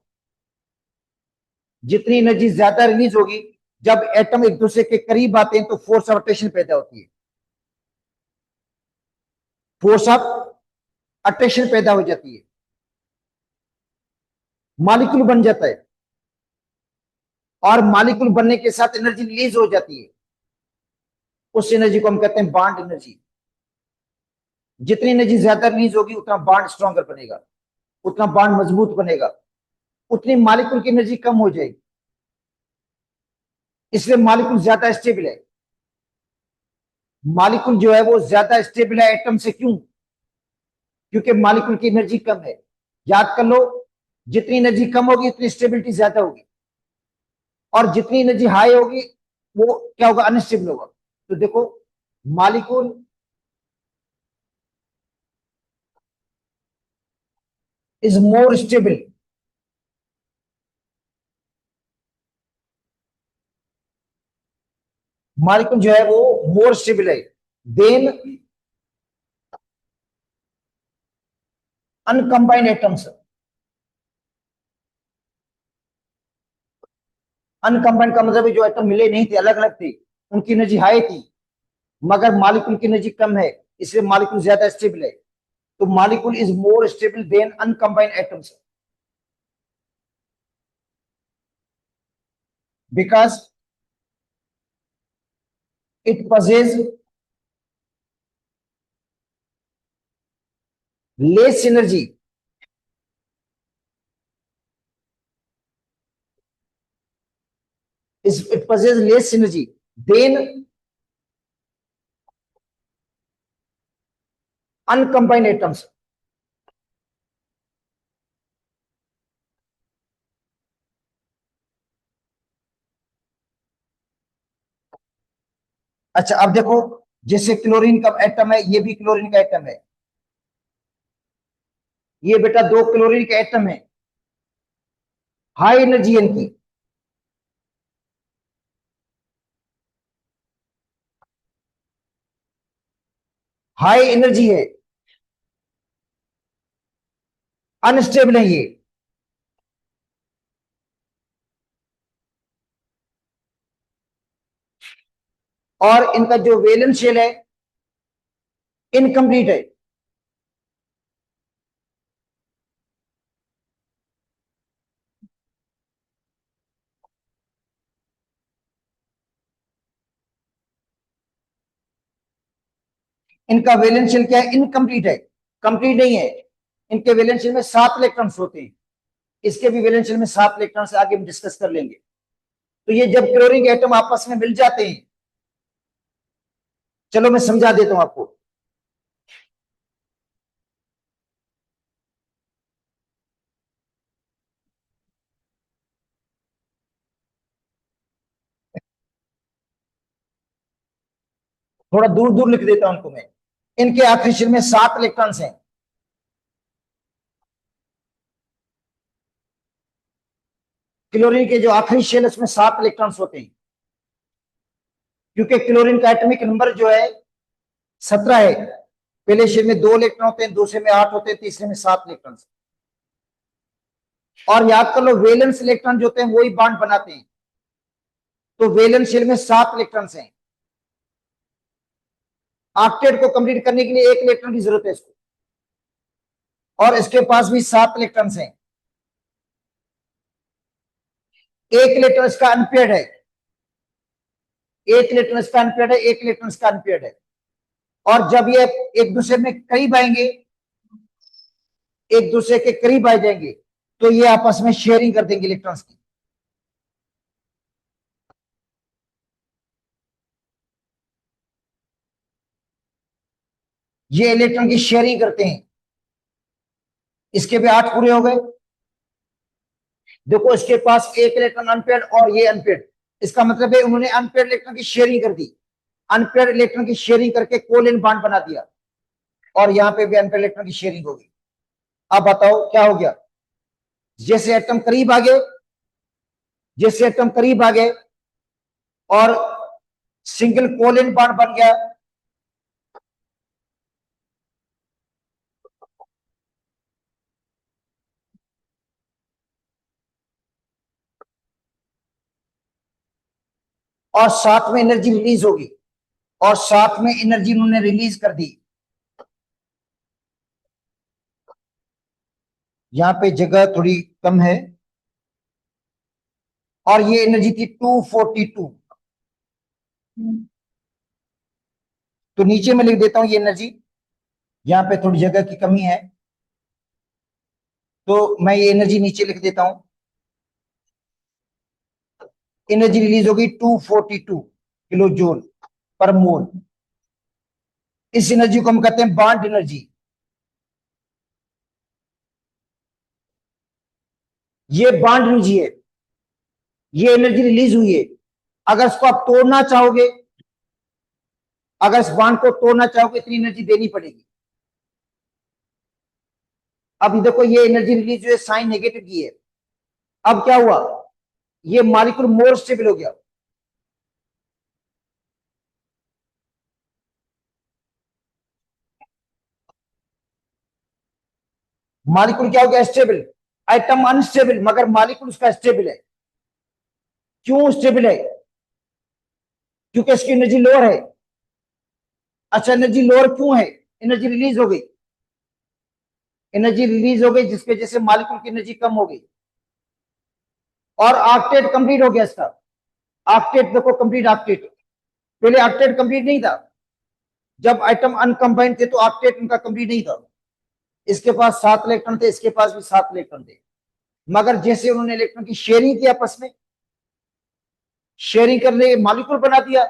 Speaker 2: जितनी एनर्जी ज्यादा रिलीज होगी, जब एटम एक दूसरे के करीब आते हैं तो फोर्स ऑफ अट्रैक्शन पैदा होती है, फोर्स ऑफ अट्रैक्शन पैदा हो जाती है, मॉलिक्यूल बन जाता है, और मॉलिक्यूल बनने के साथ एनर्जी रिलीज हो जाती है। उस एनर्जी को हम कहते हैं बॉन्ड एनर्जी। जितनी एनर्जी ज्यादा रिलीज होगी उतना बॉन्ड स्ट्रॉन्गर बनेगा, उतना बॉन्ड मजबूत बनेगा, उतनी मॉलिक्यूल की एनर्जी कम हो जाएगी। इसलिए मॉलिक्यूल ज्यादा स्टेबल है, मॉलिक्यूल जो है वो ज्यादा स्टेबल है एटम से। क्यों? क्योंकि मॉलिक्यूल की एनर्जी कम है। याद कर लो, जितनी एनर्जी कम होगी उतनी स्टेबिलिटी ज्यादा होगी, और जितनी एनर्जी हाई होगी वो क्या होगा, अनस्टेबल होगा। तो देखो molecule is more stable. Molecule जो है वो मोर स्टेबल है देन अनकंबाइंड एटम्स. अनकंबाइंड का मतलब जो एटम मिले नहीं थे, अलग अलग थे, उनकी एनर्जी हाई थी, मगर मॉलिक्यूल की एनर्जी कम है, इसलिए मॉलिक्यूल ज्यादा स्टेबल है. तो molecule is more stable than uncombined atoms because it possesses less energy it possesses less energy than uncombined atoms. अच्छा अब देखो, जैसे क्लोरीन का एटम है, ये भी क्लोरीन का एटम है, ये बेटा दो क्लोरीन के एटम है, हाई एनर्जी इनकी, हाई एनर्जी है, अनस्टेबल है ये. और इनका जो वैलेंस शेल है इनकम्प्लीट है. इनका वैलेंस शेल क्या है? इनकम्प्लीट है, कंप्लीट नहीं है. इनके वैलेंस शेल में 7 इलेक्ट्रॉन्स होते हैं, इसके भी वैलेंस शेल में 7 इलेक्ट्रॉन्स, आगे हम डिस्कस कर लेंगे. तो ये जब क्लोरीन के एटम आपस में मिल जाते हैं, चलो मैं समझा देता हूं आपको. थोड़ा दूर दूर लिख देता हूं उनको मैं. इनके आखिरी शेल में 7 इलेक्ट्रॉन्स हैं. क्लोरीन के जो आखिरी शेल उसमें 7 इलेक्ट्रॉन्स होते हैं, क्योंकि क्लोरीन का एटॉमिक नंबर जो है 17 है. पहले शेल में 2 इलेक्ट्रॉन होते हैं, दूसरे में 8 होते हैं, तीसरे में 7 इलेक्ट्रॉन. और याद कर लो, वैलेंस इलेक्ट्रॉन जो होते हैं वही बॉन्ड बनाते हैं. तो वैलेंस शेल में 7 इलेक्ट्रॉन्स हैं. ऑक्टेट को कंप्लीट करने के लिए 1 इलेक्ट्रॉन की जरूरत है इसको, और इसके पास भी 7 इलेक्ट्रॉन्स हैं. 1 इलेक्ट्रॉन इसका अनपेयर्ड है, 1 इलेक्ट्रॉन इसका अनपेयर्ड है, 1 इलेक्ट्रॉन इसका अनपेयर्ड है. और जब ये एक दूसरे में करीब आएंगे, एक दूसरे के करीब आ जाएंगे, तो ये आपस में शेयरिंग कर देंगे इलेक्ट्रॉन्स की. ये इलेक्ट्रॉन की शेयरिंग करते हैं. इसके भी 8 पूरे हो गए. देखो इसके पास 1 इलेक्ट्रॉन अनपेयर्ड और ये अनपेयर्ड, इसका मतलब है उन्होंने अनपेयर्ड इलेक्ट्रॉन की शेयरिंग कर दी. अनपेयर्ड इलेक्ट्रॉन की शेयरिंग करके कोवैलेंट बॉन्ड बना दिया, और यहां पे भी अनपेयर्ड इलेक्ट्रॉन की शेयरिंग होगी. अब बताओ क्या हो गया? जैसे एटम करीब आ गए, जैसे एटम करीब आ गए और सिंगल कोवैलेंट बॉन्ड बन गया, और साथ में एनर्जी रिलीज होगी, और साथ में एनर्जी उन्होंने रिलीज कर दी. यहां पे जगह थोड़ी कम है, और ये एनर्जी थी 242. तो नीचे में लिख देता हूं ये एनर्जी, यहां पे थोड़ी जगह की कमी है, तो मैं ये एनर्जी नीचे लिख देता हूं. एनर्जी रिलीज होगी 242 किलो जूल पर मोल. इस एनर्जी को हम कहते हैं बॉन्ड एनर्जी. ये बॉन्ड एनर्जी है, ये एनर्जी रिलीज हुई है. अगर इसको आप तोड़ना चाहोगे, अगर इस बॉन्ड को तोड़ना चाहोगे, इतनी एनर्जी देनी पड़ेगी. अब देखो ये एनर्जी रिलीज जो है साइन नेगेटिव की है। अब क्या हुआ, ये मॉलिक्यूल मोर स्टेबल हो गया। मॉलिक्यूल क्या हो गया, स्टेबल। एटम अनस्टेबल, मगर मॉलिक्यूल उसका स्टेबल है। क्यों स्टेबल है, क्योंकि इसकी एनर्जी लोअर है। अच्छा, एनर्जी लोअर क्यों है, एनर्जी रिलीज हो गई। एनर्जी रिलीज हो गई जिसकी वजह से मॉलिक्यूल की एनर्जी कम हो गई और ऑक्टेट कंप्लीट हो गया इसका। ऑक्टेट देखो, कंप्लीट ऑक्टेट। पहले ऑक्टेट कंप्लीट नहीं था, जब एटम अनकंबाइंड थे तो ऑक्टेट उनका कंप्लीट नहीं था। इसके पास 7 इलेक्ट्रॉन थे, इसके पास भी 7 इलेक्ट्रॉन थे, मगर जैसे उन्होंने इलेक्ट्रॉन की शेयरिंग की आपस में, शेयरिंग करने मॉलिक्यूल बना दिया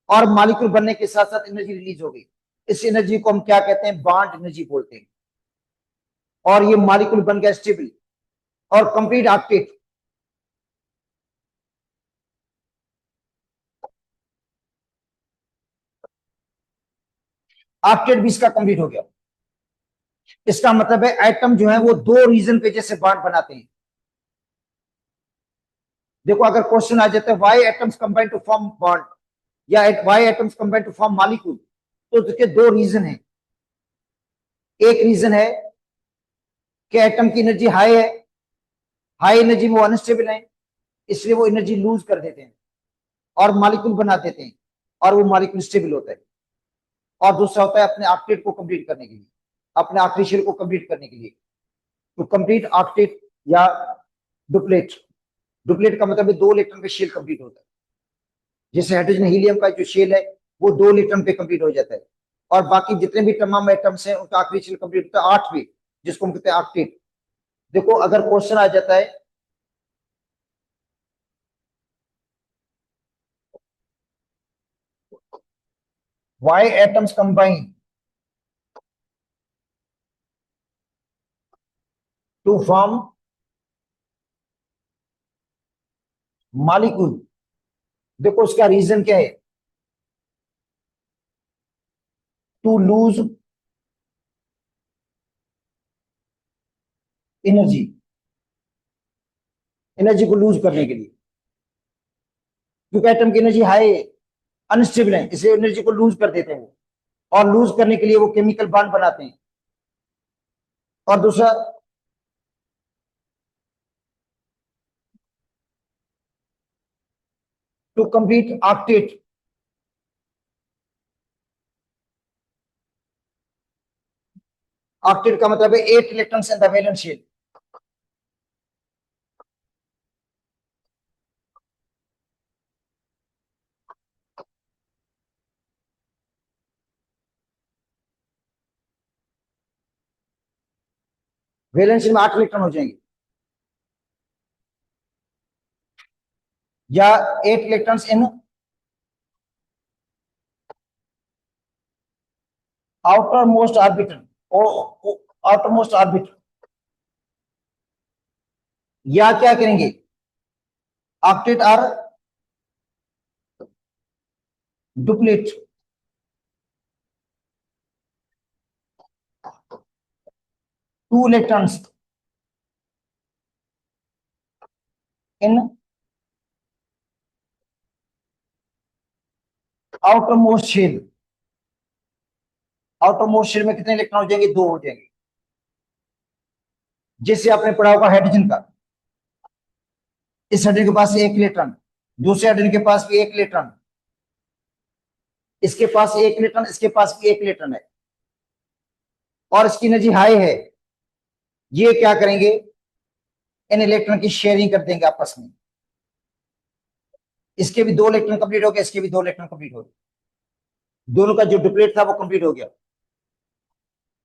Speaker 2: और मॉलिक्यूल बनने के साथ साथ एनर्जी रिलीज हो गई। इस एनर्जी को हम क्या कहते हैं, बॉन्ड एनर्जी बोलते हैं। और ये मॉलिक्यूल बन गया स्टेबल और कंप्लीट ऑक्टेट। ऑक्टेट भी इसका कंप्लीट हो गया। इसका मतलब है एटम जो है वो 2 रीजन पे जैसे बॉन्ड बनाते हैं। देखो अगर क्वेश्चन आ जाता है why atoms combine to form bond या why atoms combine to form molecule, तो इसके 2 रीजन है। एक रीजन है कि एटम की एनर्जी हाई है, हाई एनर्जी में वो अनस्टेबल है, इसलिए वो एनर्जी लूज कर देते हैं और मॉलिक्यूल बना देते हैं और वो मॉलिक्यूल स्टेबल होता है। और दूसरा होता है अपने ऑक्टेट को कंप्लीट करने के लिए, अपने आखिरी शेल को कंप्लीट करने के लिए। तो कंप्लीट ऑक्टेट या डुप्लेट, डुप्लेट का मतलब है 2 इलेक्ट्रॉन पे शेल कंप्लीट होता है। जैसे हाइड्रोजन हीलियम का जो शेल है वो 2 इलेक्ट्रॉन पे कंप्लीट हो जाता है और बाकी जितने भी तमाम एटम्स हैं उनका आखिरी शेल कंप्लीट होता है 8 पे, जिसको हम कहते हैं ऑक्टेट। देखो अगर क्वेश्चन आ जाता है why atoms combine to form molecule, देखो उसका रीजन क्या है, टू लूज एनर्जी, एनर्जी को लूज करने के लिए। क्योंकि एटम की एनर्जी हाई है, अनस्टेबल है, इसलिए एनर्जी को लूज कर देते हैं वो, और लूज करने के लिए वो केमिकल बॉन्ड बनाते हैं। और दूसरा टू कंप्लीट ऑक्टेट, ऑक्टेट का मतलब है 8 electrons in the valence shell. Valence shell में 8 इलेक्ट्रॉन हो जाएंगे या 8 electrons in outer most orbital, outer most orbital. या क्या करेंगे, octet or duplet, 2 electrons in outer most shell. Outer most shell में कितने इलेक्ट्रॉन हो जाएंगे, 2 हो जाएंगे। जैसे आपने पढ़ा होगा हाइड्रोजन का, इस हाइड्रोजन के पास 1 इलेक्ट्रॉन, दूसरे हाइड्रोजन के पास भी 1 इलेक्ट्रॉन, इसके पास 1 इलेक्ट्रॉन, इसके पास भी 1 इलेक्ट्रॉन है और इसकी एनर्जी हाई है। ये क्या करेंगे, इन इलेक्ट्रॉन की शेयरिंग कर देंगे आपस में। इसके भी 2 इलेक्ट्रॉन कंप्लीट हो गए, इसके भी 2 इलेक्ट्रॉन कंप्लीट हो गए, दोनों का जो डुप्लेट था वो कंप्लीट हो गया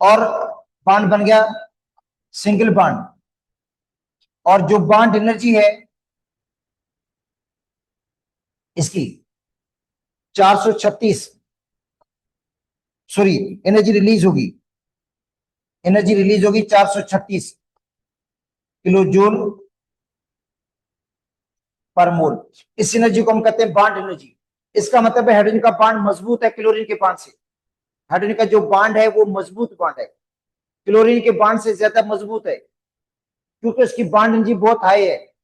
Speaker 2: और बॉन्ड बन गया सिंगल बॉन्ड। और जो बॉन्ड एनर्जी है इसकी 436, सॉरी, एनर्जी रिलीज होगी, एनर्जी रिलीज होगी 436 किलो जूल पर मोल। इस एनर्जी को हम कहते हैं बॉन्ड एनर्जी। इसका मतलब है हाइड्रोजन का बॉन्ड मजबूत है क्लोरीन के बॉन्ड से। हाइड्रोजन का जो बॉन्ड है वो मजबूत बॉन्ड है क्लोरीन के बॉन्ड से ज्यादा मजबूत है, क्योंकि उसकी बॉन्ड एनर्जी बहुत हाई है,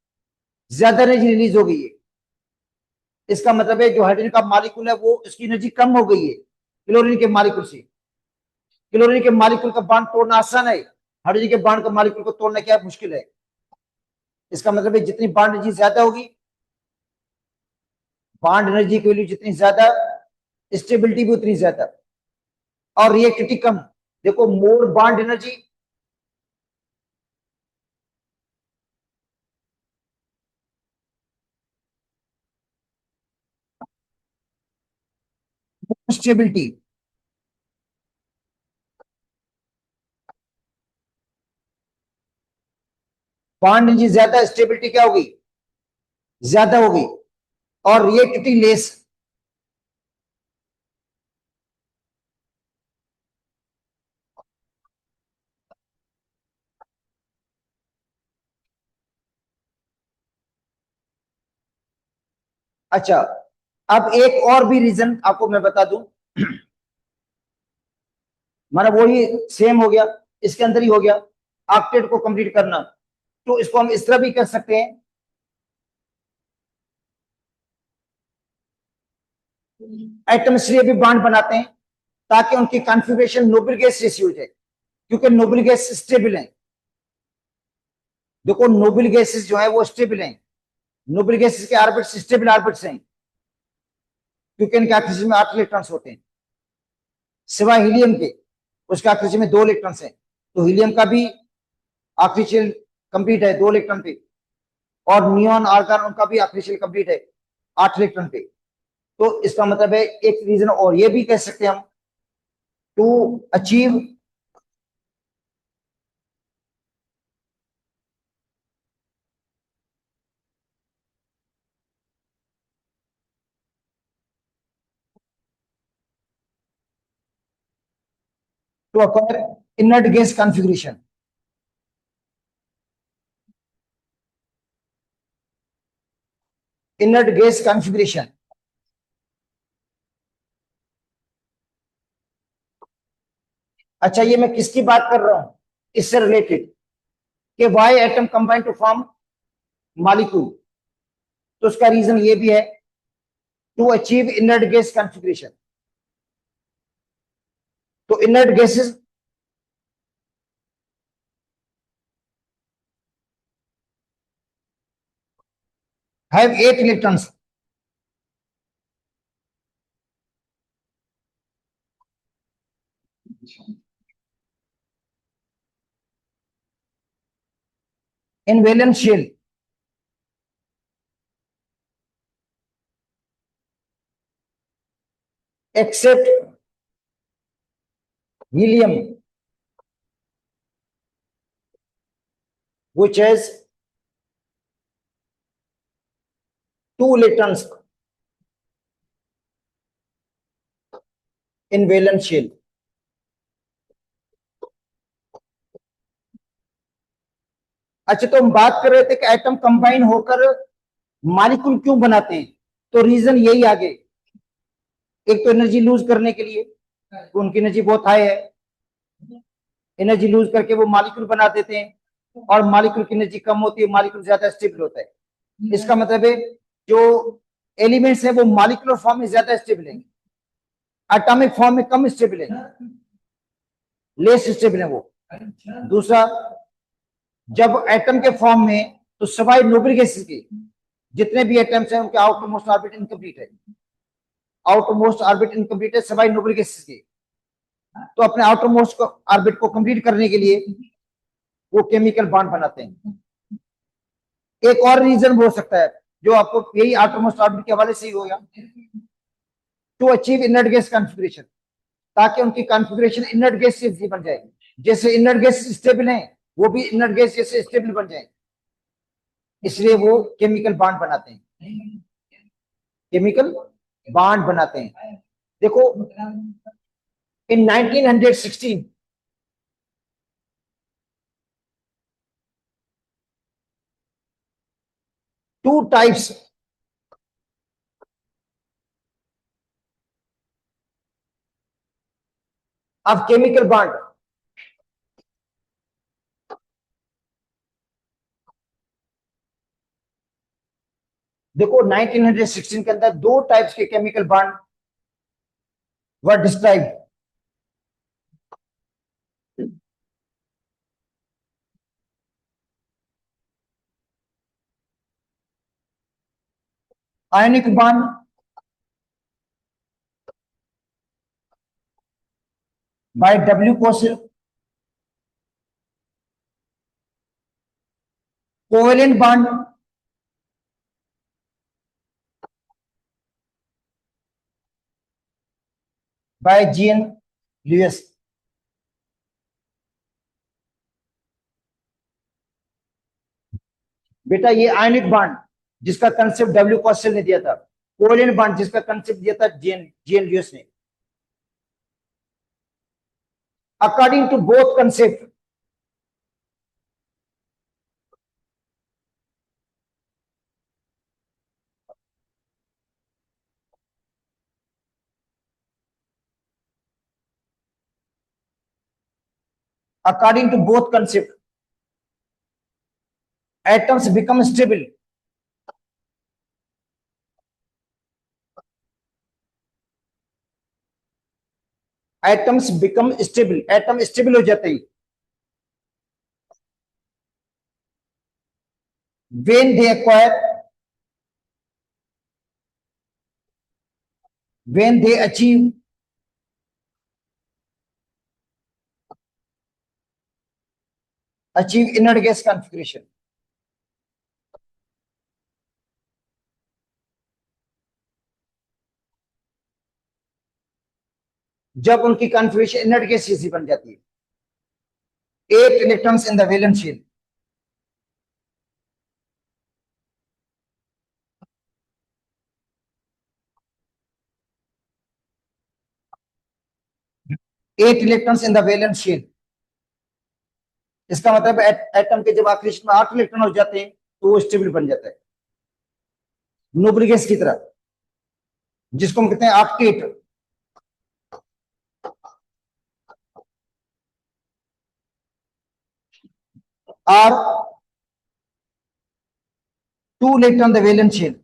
Speaker 2: ज्यादा एनर्जी रिलीज हो गई है। इसका मतलब है जो हाइड्रोजन का मॉलिक्यूल है वो उसकी एनर्जी कम हो गई है क्लोरीन के मॉलिक्यूल से। क्लोरीन के मॉलिक्यूल का बॉन्ड तोड़ना आसान है, हाइड्रोजन के बॉन्ड का मॉलिक्यूल को तोड़ना क्या मुश्किल है। इसका मतलब है जितनी बॉन्ड एनर्जी ज्यादा होगी, बॉन्ड एनर्जी की वैल्यू जितनी ज्यादा, स्टेबिलिटी भी उतनी ज्यादा, और रिएक्टिविटी कम। देखो, more bond energy, stability. Bond energy ज्यादा, स्टेबिलिटी क्या होगी, ज्यादा होगी, और रिएक्टिविटी लेस। अच्छा, अब एक और भी रीजन आपको मैं बता दूं, माना वही सेम हो गया, इसके अंदर ही हो गया, ऑक्टेट को कंप्लीट करना। तो इसको हम इस तरह भी कर सकते हैं, एटम इसलिए भी बॉन्ड बनाते हैं ताकि उनकी कॉन्फ़िगरेशन नोबल गैस जैसी हो जाए, क्योंकि नोबल गैस स्टेबल है। देखो, नोबल गैसेस जो है वो स्टेबल हैं, नोबल गैसेस के ऑर्बिट्स स्टेबल ऑर्बिट्स हैं, क्योंकि इनके ऑक्सीजन में 8 इलेक्ट्रॉन्स होते हैं, सिवाय हीलियम के, उसके ऑक्सीजन में 2 इलेक्ट्रॉन्स हैं। तो हीलियम का भी ऑक्सीजन कंप्लीट है 2 इलेक्ट्रॉन पे, और नियॉन आर्गन उनका भी ऑक्सीजन कंप्लीट है 8 इलेक्ट्रॉन पे। तो इसका मतलब है एक रीजन और ये भी कह सकते हैं हम, to achieve to acquire inert gas configuration. Inert gas configuration, अच्छा ये मैं किसकी बात कर रहा हूं, इससे रिलेटेड, कि why atom combine to form molecule. तो उसका रीजन ये भी है, to achieve inert gas configuration. तो inert gases have 8 electrons. In valence shell, except helium, which has 2 electrons in valence shell। अच्छा, तो हम बात कर रहे थे कि एटम कंबाइन होकर मॉलिक्यूल क्यों बनाते हैं, तो रीजन यही आगे। एक तो एनर्जी लूज करने के लिए, तो उनकी एनर्जी बहुत हाई है, एनर्जी लूज करके वो मॉलिक्यूल बना देते हैं, और मॉलिक्यूल की एनर्जी कम होती है, मॉलिक्यूल ज्यादा स्टेबल होता है। इसका मतलब है जो एलिमेंट्स है वो मॉलिक्यूलर फॉर्म में ज्यादा स्टेबल है, एटॉमिक फॉर्म में कम स्टेबल है, लेस स्टेबल है वो। दूसरा, जब एटम के फॉर्म में, तो सवाई नोबल गैसेस के जितने भी एटम्स हैं उनके आउटर मोस्ट ऑर्बिट इनकम्प्लीट है, आउटर मोस्ट ऑर्बिट इनकम्प्लीट है सवाई नोबल गैसेस के। तो अपने आउटर मोस्ट ऑर्बिट को कंप्लीट करने के लिए वो केमिकल बॉन्ड बनाते हैं। एक और रीजन हो सकता है जो आपको यही आउटर मोस्ट ऑर्बिट के हवाले से ही होगा, to achieve inert gas configuration, ताकि उनकी कॉन्फ़िगरेशन इनर्ट गैस से बन जाए, जैसे इनर्ट गैस स्टेबल है वो भी इनर्ट गैस जैसे स्टेबल बन जाए, इसलिए वो केमिकल बॉन्ड बनाते हैं, केमिकल बॉन्ड बनाते हैं। देखो, in 1916 two types of chemical bond देखो 1916 के अंदर दो टाइप्स के chemical bond were describe. Ionic bond by W Kossel, covalent bond by G N Lewis. बेटा ये आयनिक बॉन्ड जिसका कंसेप्ट डब्ल्यू कोसेल ने दिया था, कोवेलेंट बॉन्ड जिसका कंसेप्ट दिया था जीएन जीएन ल्यूइस ने। According to both concept, according to both concept, atoms become stable atoms become stable, atom stable हो जाते हैं when they acquire, when they achieve inert gas configuration। जब उनकी configuration inert gas जैसी बन जाती है, 8 electrons in the valence shell, eight electrons in the valence shell. इसका मतलब एटम के जब आखिरी में 8 इलेक्ट्रॉन हो जाते हैं तो वो स्टेबल बन जाता है, नोबल गैस की तरह, जिसको हम कहते हैं ऑक्टेट। और 2 electron the valence shell,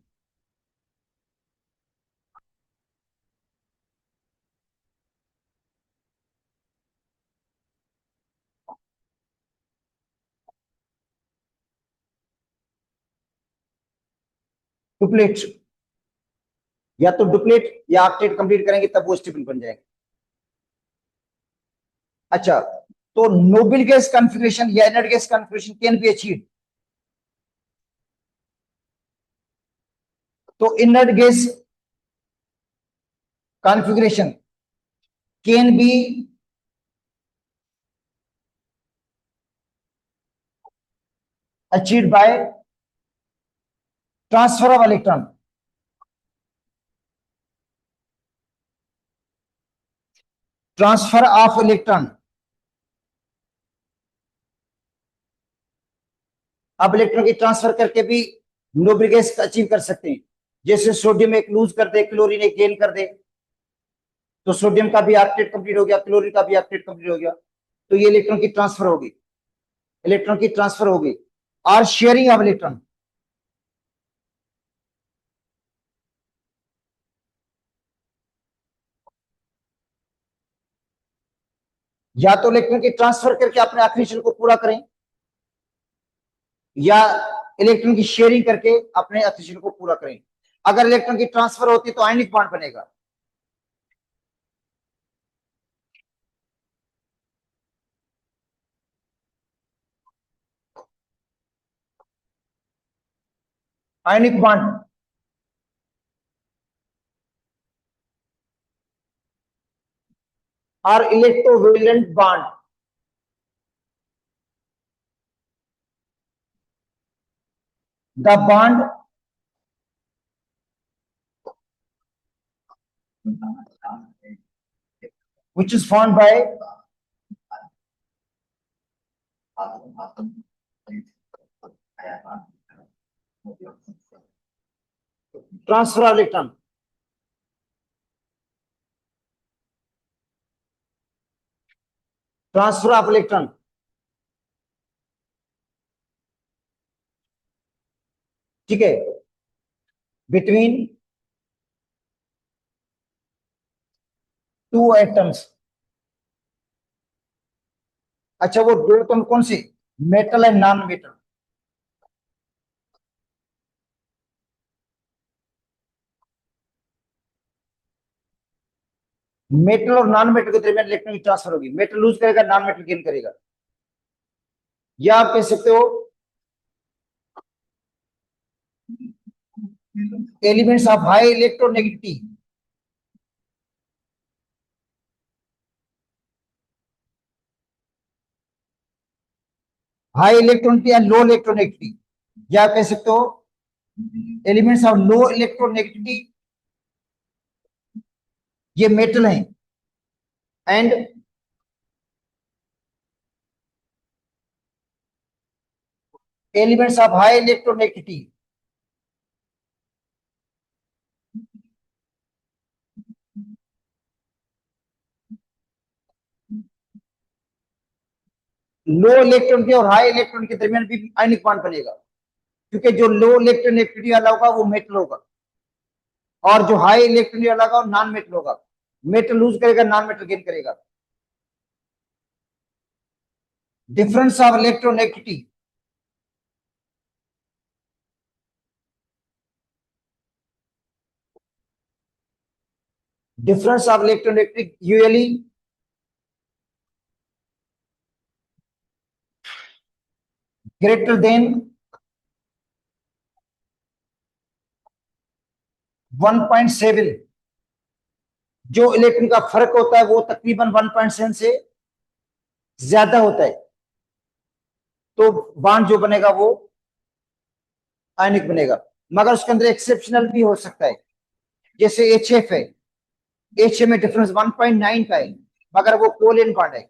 Speaker 2: duplet, या तो डुप्लेट या ऑक्टेट कंप्लीट करेंगे तब वो स्टेबल बन जाएंगे। अच्छा, तो नोबल गैस कॉन्फ़िगरेशन या inert gas configuration can be achieved. तो inert gas configuration can be achieved by transfer of electron, transfer of electron। अब इलेक्ट्रॉन की ट्रांसफर करके भी नोबल गैस अचीव कर सकते हैं। जैसे सोडियम एक लूज कर दे, क्लोरीन एक गेन कर दे, तो सोडियम का भी ऑक्टेट कंप्लीट हो गया, क्लोरीन का भी ऑक्टेट कंप्लीट हो गया, तो ये इलेक्ट्रॉन की ट्रांसफर होगी, इलेक्ट्रॉन की ट्रांसफर होगी। और शेयरिंग ऑफ इलेक्ट्रॉन, या तो इलेक्ट्रॉन की ट्रांसफर करके अपने आखिरी शेल को पूरा करें, या इलेक्ट्रॉन की शेयरिंग करके अपने आखिरी शेल को पूरा करें। अगर इलेक्ट्रॉन की ट्रांसफर होती तो आयनिक बॉन्ड बनेगा। आयनिक बॉन्ड और electrovalent bond, the bond which is formed by transfer of electron, transfer of electron। ठीक है, बिटवीन टू एटम्स। अच्छा, वो दो एटम कौन से? Metal and non metal. Metal और नॉन मेटल के दरमियान इलेक्ट्रॉन की ट्रांसफर होगी, मेटल लूज करेगा, नॉन मेटल गेन करेगा। या आप कह सकते हो elements of high electronegativity. High electronegativity या लो इलेक्ट्रोनेगेटिविटी, या आप कह सकते हो एलिमेंट्स ऑफ लो इलेक्ट्रोनेगेटिविटी, ये मेटल हैं। And elements of high electronegativity, low electronegativity और हाई इलेक्ट्रॉन के दरमियान भी आयनिक बॉन्ड बनेगा, क्योंकि जो लो इलेक्ट्रोनेगेटिविटी वाला होगा वो मेटल होगा, और जो हाई इलेक्ट्रोनिटी वाला होगा वो नॉन मेटल होगा। मेटल लूज करेगा, नॉन मेटल गेन करेगा। Difference of electronegativity, difference of electronegativity usually greater than 1.7। जो इलेक्ट्रॉन का फर्क होता है वो तकरीबन 1.7 से ज्यादा होता है, तो बॉन्ड जो बनेगा वो आयनिक बनेगा। मगर उसके अंदर एक्सेप्शनल भी हो सकता है, जैसे HF है, एच में डिफरेंस 1.9 का है, मगर वो कोवेलेंट बॉन्ड है,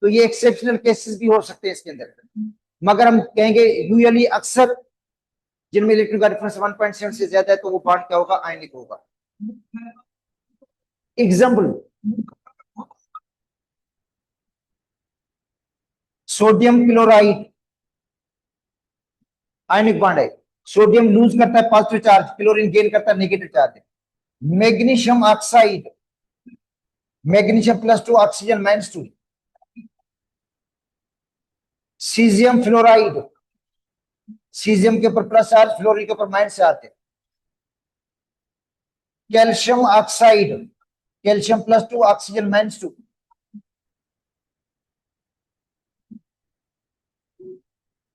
Speaker 2: तो ये एक्सेप्शनल केसेस भी हो सकते हैं इसके अंदर। मगर हम कहेंगे यूजुअली अक्सर जिनमें इलेक्ट्रॉन का डिफरेंस 1.7 से ज्यादा है तो वो बॉन्ड क्या होगा? आयनिक होगा। Example, sodium chloride ionic bond है। सोडियम लूज करता है पॉजिटिव चार्ज, क्लोरीन गेन करता है negative charge. Magnesium oxide, magnesium +2 oxygen -2। Caesium fluoride, caesium के ऊपर प्लस चार्ज, फ्लोरीन के ऊपर माइनस चार्ज है। Calcium oxide, calcium +2 oxygen -2।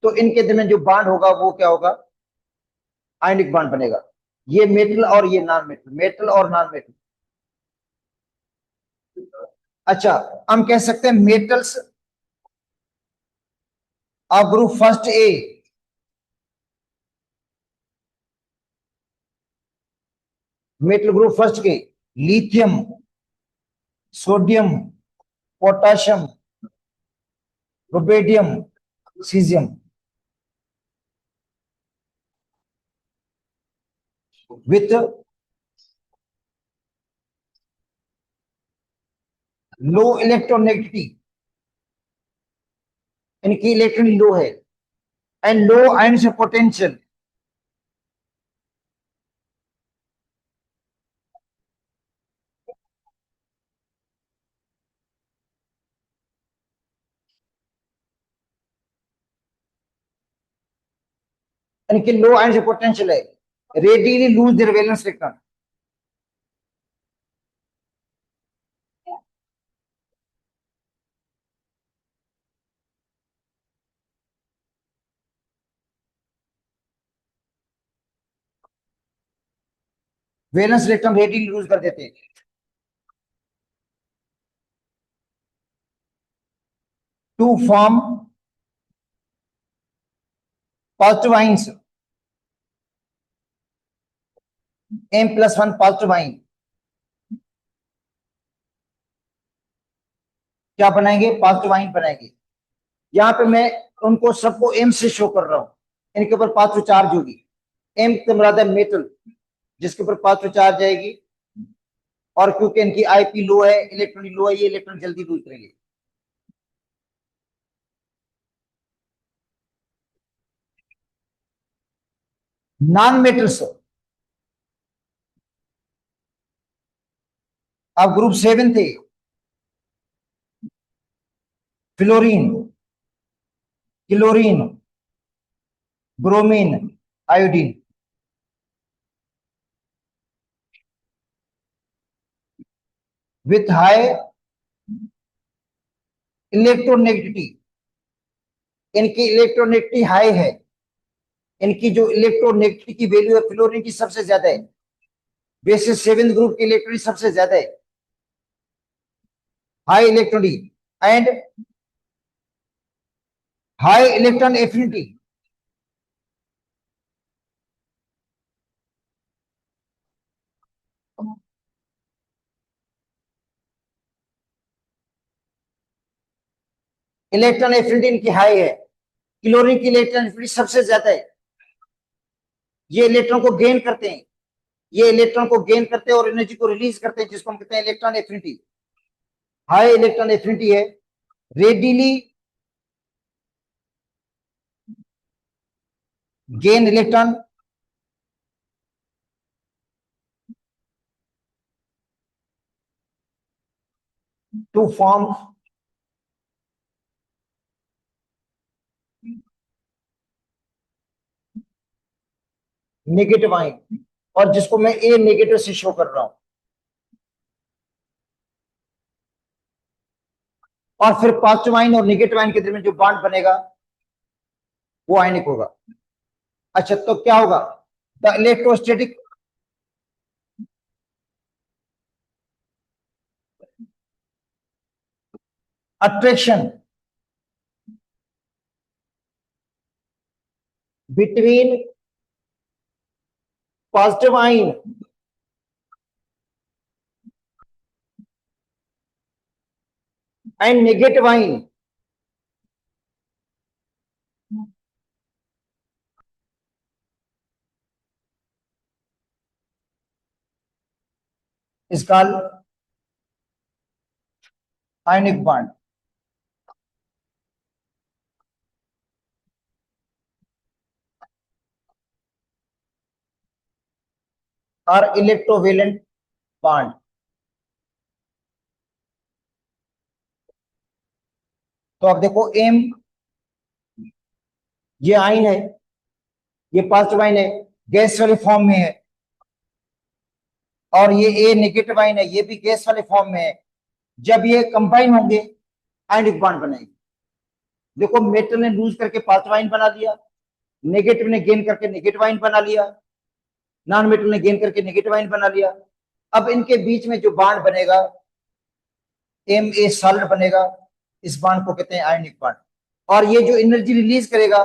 Speaker 2: तो इनके दरमियान जो बॉन्ड होगा वो क्या होगा? आयनिक बॉन्ड बनेगा। ये मेटल और ये नॉन मेटल, मेटल और नॉन मेटल। अच्छा, हम कह सकते हैं metals of group first A, metal group first के lithium, sodium, potassium, rubidium, caesium. With low electronegativity, इनकी इलेक्ट्रॉन लो है, एंड लो आयन पोटेंशियल, इनकी लो आयन पोटेंशियल है, readily lose their valence electron. Valence electron readily lose कर देते हैं to form positive ions, M+1 positive ion. क्या बनाएंगे? Positive ion बनाएंगे। यहाँ पे मैं उनको सबको M से शो कर रहा हूं, इनके ऊपर पॉजिटिव चार्ज होगी। M से मुराद है मेटल, जिसके ऊपर पॉजिटिव चार्ज आएगी, और क्योंकि इनकी IP लो है, इलेक्ट्रॉन लो है, ये इलेक्ट्रॉन जल्दी लूज करेंगे। नॉन मेटल्स अब ग्रुप 7 थे, fluorine, chlorine, bromine, iodine. With high electronegativity, इनकी इलेक्ट्रोनेगेटिविटी हाई है, इनकी जो इलेक्ट्रोनेगेटिविटी की वैल्यू है फ्लोरीन की सबसे ज्यादा है, बेसिस 7 ग्रुप की इलेक्ट्रॉनिक सबसे ज्यादा है, high electronic and high electron affinity. Electron affinity इनकी हाई है, क्लोरीन की इलेक्ट्रॉन एफिनिटी सबसे ज्यादा है। ये इलेक्ट्रॉन को गेन करते हैं, ये इलेक्ट्रॉन को गेन करते हैं और एनर्जी को रिलीज करते हैं, जिसको हम कहते हैं electron affinity. High electron affinity है, readily gain electron to form negative ion, और जिसको मैं ए नेगेटिव से शो कर रहा हूं। और फिर पॉजिटिव आयन और नेगेटिव आयन के दरमियान जो बॉन्ड बनेगा वो आयनिक होगा। अच्छा, तो क्या होगा? The electrostatic attraction between positive ion and negative ion is called ionic bond. और इलेक्ट्रोवेलेंट बॉन्ड। तो अब देखो एम, ये आयन है, ये पॉजिटिव आयन है, गैस वाले फॉर्म में है, और ये ए नेगेटिव आयन है, ये भी गैस वाले फॉर्म में है। जब ये कंबाइन होंगे आयनिक बॉन्ड बनाएंगे। देखो मेटल ने लूज करके पॉजिटिव आयन बना लिया, नेगेटिव ने गेन करके नेगेटिव आयन बना लिया, नॉन मेटल ने गेन करके नेगेटिव आयन बना लिया। अब इनके बीच में जो बॉन्ड बनेगा एम ए सॉलिड बनेगा, इस बॉन्ड को कहते हैं आयनिक बॉन्ड। और ये जो एनर्जी रिलीज करेगा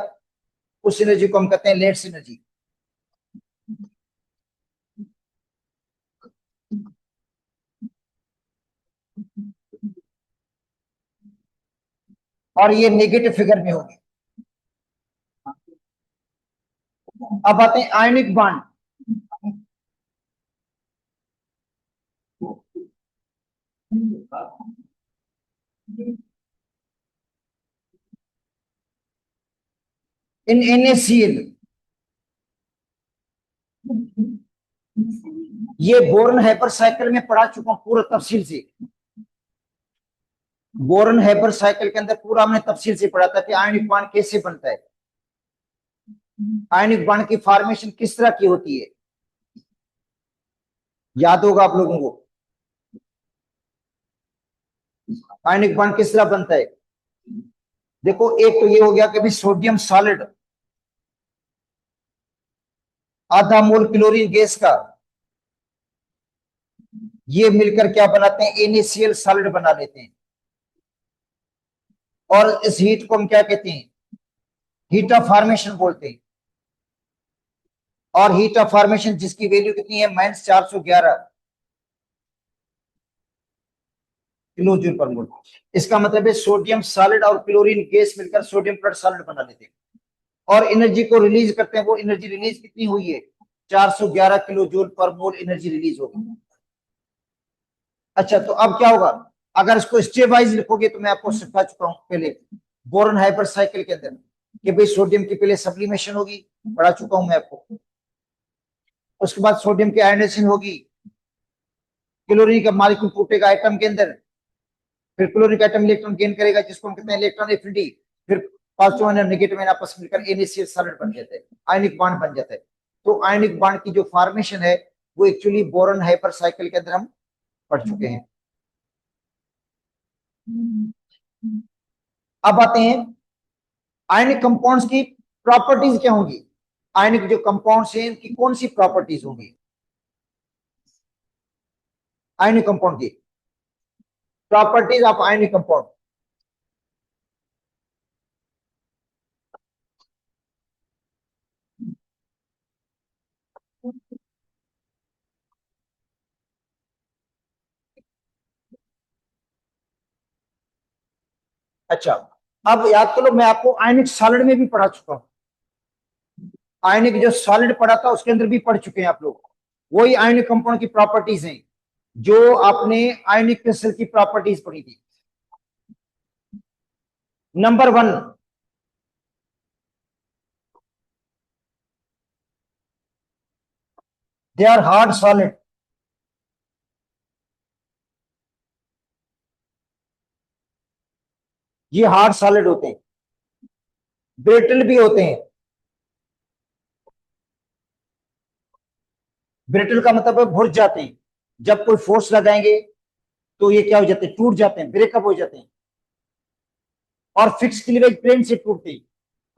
Speaker 2: उस एनर्जी को हम कहते हैं लेट्स एनर्जी। और ये नेगेटिव फिगर में होगी। अब आते हैं आयनिक बॉन्ड। इन NaCl, ये बोरन हैपर साइकिल में पढ़ा चुका हूं पूरा तफसील से। बोरन हैपर साइकिल के अंदर पूरा हमने तफसील से पढ़ा था कि आयनिक बॉन्ड कैसे बनता है, आयनिक बॉन्ड की फॉर्मेशन किस तरह की होती है, याद होगा आप लोगों को। आयनिक बॉन्ड किस तरह बनता है? देखो एक तो ये हो गया कि भी सोडियम सॉलिड, आधा मोल क्लोरीन गैस का, ये मिलकर क्या बनाते हैं? NaCl सॉलिड बना लेते हैं। और इस हीट को हम क्या कहते हैं? हीट ऑफ फॉर्मेशन बोलते हैं। और हीट ऑफ फॉर्मेशन जिसकी वैल्यू कितनी है? -411 किलो जूल पर मोल। इसका मतलब है सोडियम सॉलिड और क्लोरीन गैस मिलकर सोडियम क्लोराइड सॉलिड बना लेते हैं और एनर्जी को रिलीज करते हैं। वो एनर्जी रिलीज कितनी हुई है? 411 किलो जूल पर मोल एनर्जी रिलीज होगी। अच्छा, तो अब क्या होगा? अगर इसको स्टेप वाइज लिखोगे तो मैं आपको सिखा चुका हूं पहले बोरन हाइपर साइकिल के अंदर कि भाई सोडियम की पहले सब्लिमेशन होगी, पढ़ा चुका हूं मैं आपको। उसके बाद सोडियम की आयनाइजेशन होगी, क्लोरीन का मॉलिक्यूल टूटेगा एटम के अंदर, फिर क्लोरीन का एटम इलेक्ट्रॉन गेन करेगा जिसको हम कहते हैं इलेक्ट्रॉन एफिनिटी, फिर पॉजिटिव और नेगेटिव आयन आपस में मिलकर NaCl सॉलिड बन जाता है, आयनिक बॉन्ड बन जाता है। तो आयनिक बॉन्ड की जो फॉर्मेशन है वो एक्चुअली बोरॉन हाइपर साइकिल के अंदर हम पढ़ चुके हैं। अब आते हैं आयनिक कंपाउंड्स की प्रॉपर्टीज क्या होंगी, आयनिक जो कंपाउंड्स हैं उनकी कौन सी प्रॉपर्टीज होंगी, आयनिक कंपाउंड की प्रॉपर्टीज ऑफ आयनिक कंपाउंड। अच्छा, अब याद करो मैं आपको आयनिक सॉलिड में भी पढ़ा चुका हूं, आयनिक जो सॉलिड पढ़ा था उसके अंदर भी पढ़ चुके हैं आप लोग, वही आयनिक कंपाउंड की प्रॉपर्टीज हैं जो आपने आयनिक क्रिस्टल की प्रॉपर्टीज पढ़ी थी। Number 1, they are hard solid, ये हार्ड सॉलिड होते हैं, ब्रिटल भी होते हैं। ब्रिटल का मतलब है भुर जाते हैं, जब कोई फोर्स लगाएंगे तो ये क्या हो जाते हैं, टूट जाते हैं, ब्रेकअप हो जाते हैं, और फिक्स क्लीवेज प्लेन से टूटते हैं।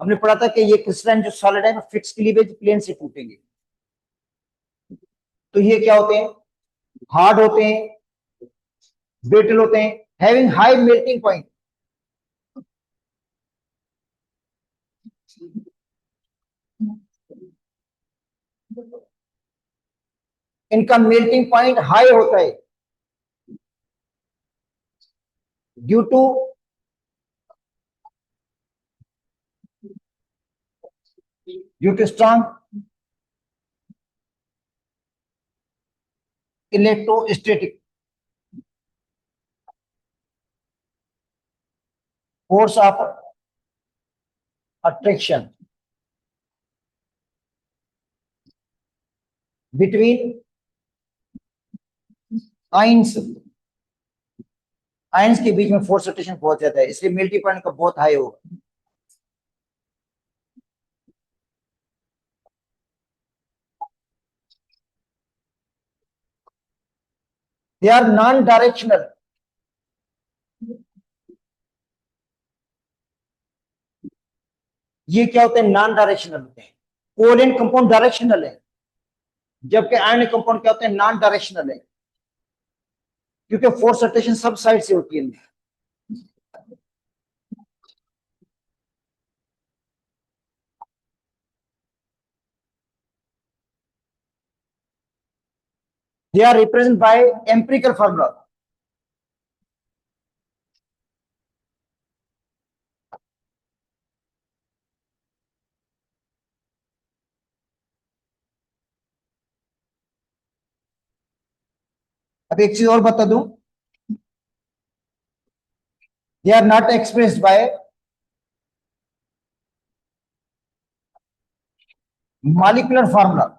Speaker 2: हमने पढ़ा था कि ये क्रिस्टलाइन जो सॉलिड है फिक्स क्लीवेज प्लेन से टूटेंगे। तो ये क्या होते हैं, हार्ड होते हैं, ब्रिटल होते हैं, हैविंग हाई मेल्टिंग पॉइंट। इनका मेल्टिंग पॉइंट हाई होता है due to strong electrostatic force of attraction between ions, ions के बीच में फोर्स अट्रैक्शन पहुंच जाता है, इसलिए मेल्टिंग पॉइंट का बहुत हाई होगा। दे आर नॉन डायरेक्शनल, ये क्या होते हैं, नॉन डायरेक्शनल होते हैं। कोवेलेंट कंपाउंड डायरेक्शनल है, जबकि आयनिक कंपाउंड क्या होते हैं, नॉन डायरेक्शनल है, क्योंकि फोर्स अट्रैक्शन सब साइड से होती है। They are represent by empirical formula. अब एक चीज और बता दूं, they are not expressed by molecular formula,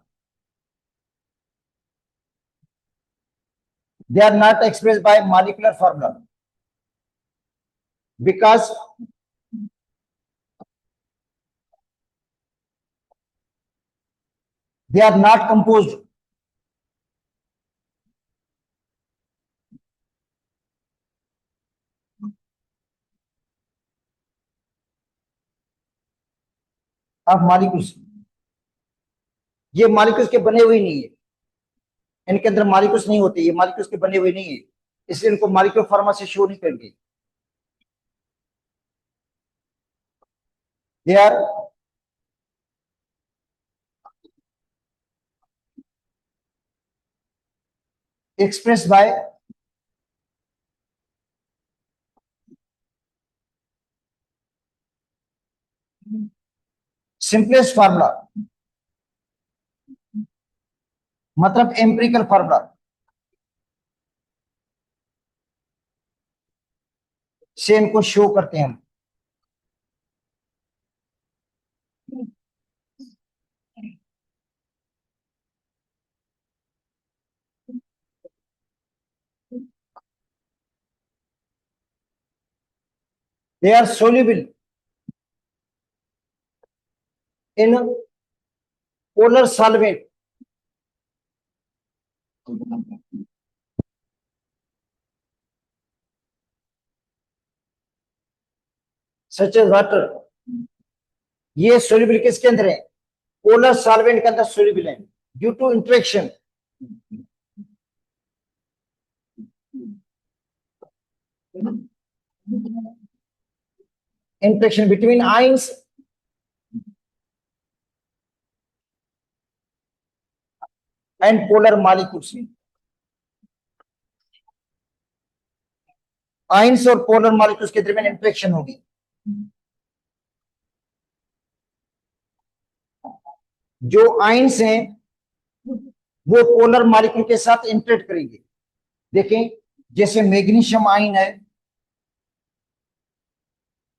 Speaker 2: they are not expressed by molecular formula because they are not composed of molecules, ये मॉलिक्यूल्स के बने हुए नहीं है, इनके अंदर मॉलिक्यूल्स नहीं होते, ये मॉलिक्यूल्स के बने हुए नहीं है, इसलिए इनको मॉलिक्यूलर फार्मा से शो नहीं करेंगे। They are expressed by simplest formula, मतलब एम्पिरिकल फार्मूला से इनको शो करते हैं हम। They are soluble in polar solvent such as water. ये soluble किसके अंदर है? पोलर सॉल्वेंट के अंदर soluble है due to interaction between ions and polar molecules. Ions और पोलर मॉलिक्यूल्स के दरमियान इंटरेक्शन होगी. जो आइंस हैं वो पोलर मॉलिक्यूल के साथ इंटरेक्ट करेंगे. देखें, जैसे मैग्नीशियम आयन है,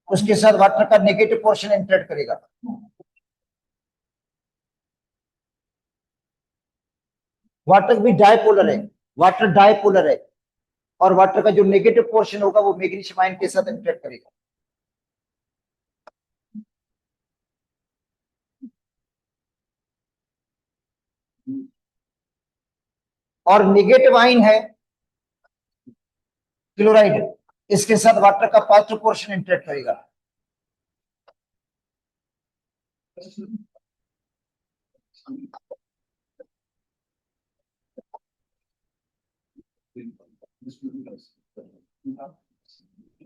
Speaker 2: उसके साथ वाटर का नेगेटिव पोर्शन इंटरेक्ट करेगा. वाटर भी डायपोलर है, वाटर डायपोलर है, और वाटर का जो नेगेटिव पोर्शन होगा वो मैग्नीशियम आयन के साथ इंटरेक्ट करेगा. और नेगेटिव आयन है क्लोराइड, इसके साथ वाटर का पॉजिटिव पोर्शन इंटरेक्ट करेगा.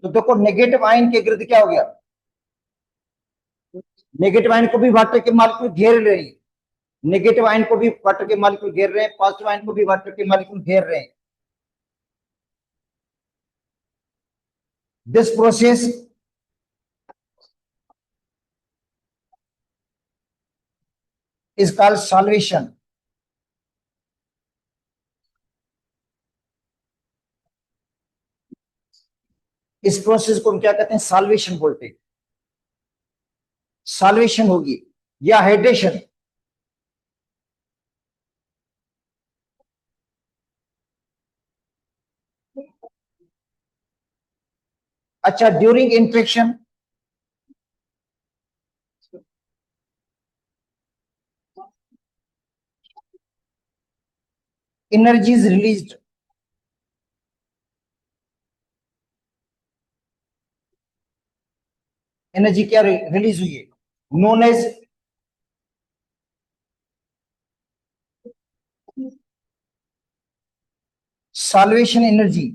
Speaker 2: तो देखो, नेगेटिव आयन के गिर्द क्या हो गया? नेगेटिव आयन को भी वाटर के मॉलिक्यूल घेर रहे हैं. नेगेटिव आयन को भी वाटर के मॉलिक्यूल घेर रहे हैं, पॉजिटिव आयन को भी वाटर के मॉलिक्यूल घेर रहे हैं. This process is called solvation. इस प्रोसेस को हम क्या कहते हैं? सॉल्वेशन बोलते हैं. सॉल्वेशन होगी या हाइड्रेशन. अच्छा, during interaction energy is released. Energy क्या रिलीज हुई है? Known as solvation energy.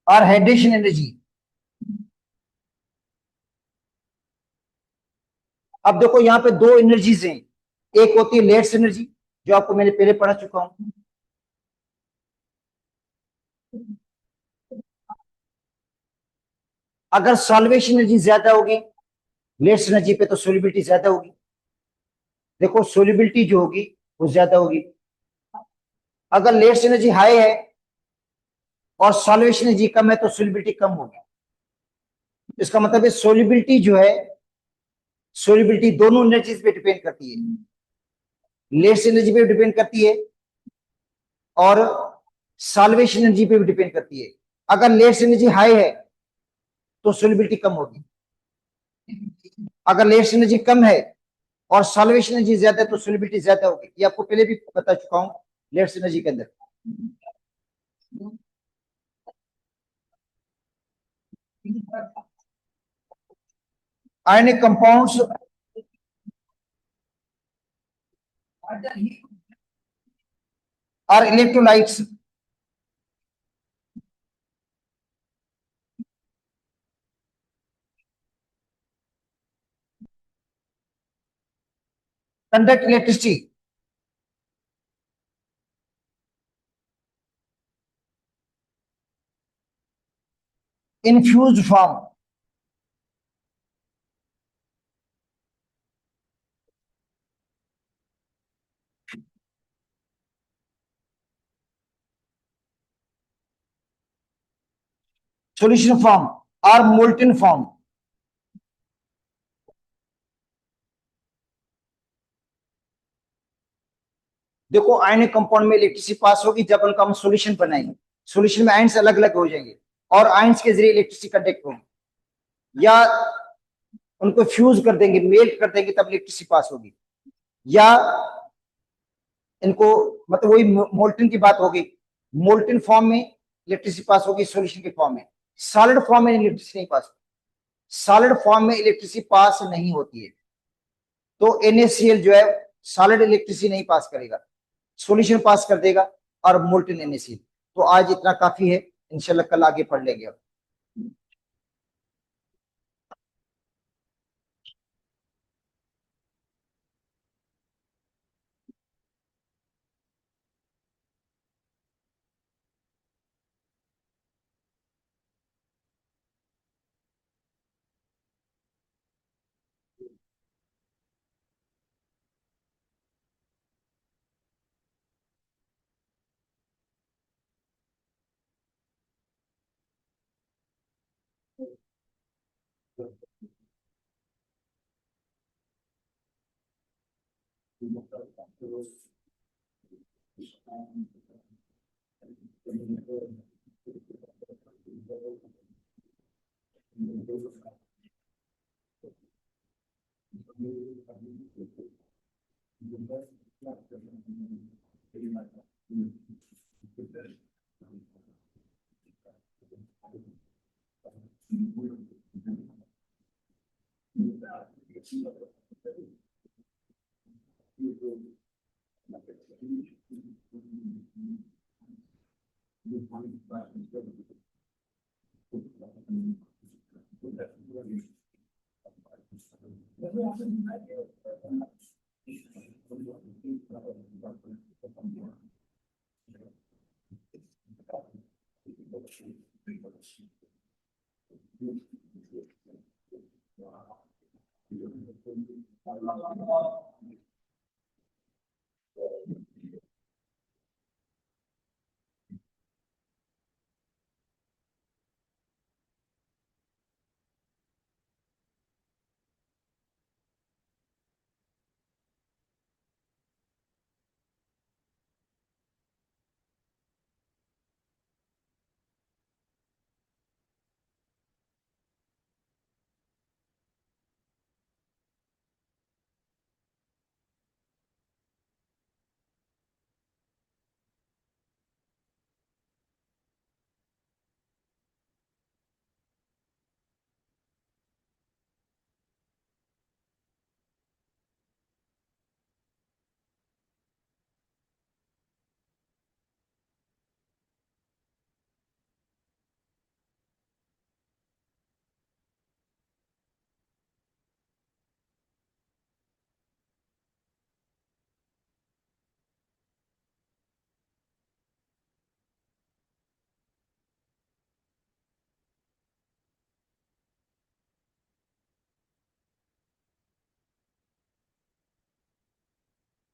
Speaker 2: और हाइड्रेशन एनर्जी. अब देखो, यहां पे दो एनर्जीज हैं. एक होती है लेट्स एनर्जी, जो आपको मैंने पहले पढ़ा चुका हूं. अगर सॉल्वेशन एनर्जी ज्यादा होगी लेट्स एनर्जी पे, तो सोलिबिलिटी ज्यादा होगी. देखो, सोलिबिलिटी जो होगी वो ज्यादा होगी. अगर लेट्स एनर्जी हाई है और सॉल्वेशन एनर्जी कम है, तो सोलिबिलिटी कम होगी. इसका मतलब है सोलिबिलिटी जो है, सोलिबिलिटी दोनों एनर्जीज पे डिपेंड करती है. लेट्स एनर्जी पे डिपेंड करती है और सॉल्वेशन एनर्जी पे भी डिपेंड करती है. अगर लेट्स एनर्जी हाई है तो सोलिबिलिटी कम होगी. अगर लेट्स एनर्जी कम है और सॉल्वेशन एनर्जी ज्यादा है, तो सोलिबिलिटी ज्यादा होगी. ये आपको पहले भी बता चुका हूं लेट्स एनर्जी के अंदर. Ionic compounds are electrolytes. conduct electricity in fused form. Solution form or molten form. देखो आयनिक कंपाउंड में इलेक्ट्रिसिटी पास होगी जब उनका हम सॉल्यूशन बनाएंगे, सॉल्यूशन में आयंस अलग अलग हो जाएंगे और आयंस के जरिए इलेक्ट्रिसिटी कंडक्ट होगी, या उनको फ्यूज कर देंगे, मेल्ट कर देंगे, तब इलेक्ट्रिसिटी पास होगी, या इनको मतलब वही मोल्टन की बात होगी, मोल्टन फॉर्म में इलेक्ट्रिसिटी पास होगी, सॉल्यूशन के फॉर्म में। सॉलिड फॉर्म में इलेक्ट्रिसिटी नहीं पास होती, सॉलिड फॉर्म में इलेक्ट्रिसिटी पास नहीं होती है। तो NaCl जो है सॉलिड इलेक्ट्रिसिटी नहीं पास करेगा, सॉल्यूशन पास कर देगा और मोल्टन NaCl। तो आज इतना काफी है, इंशाल्लाह कल आगे पढ़ लेंगे।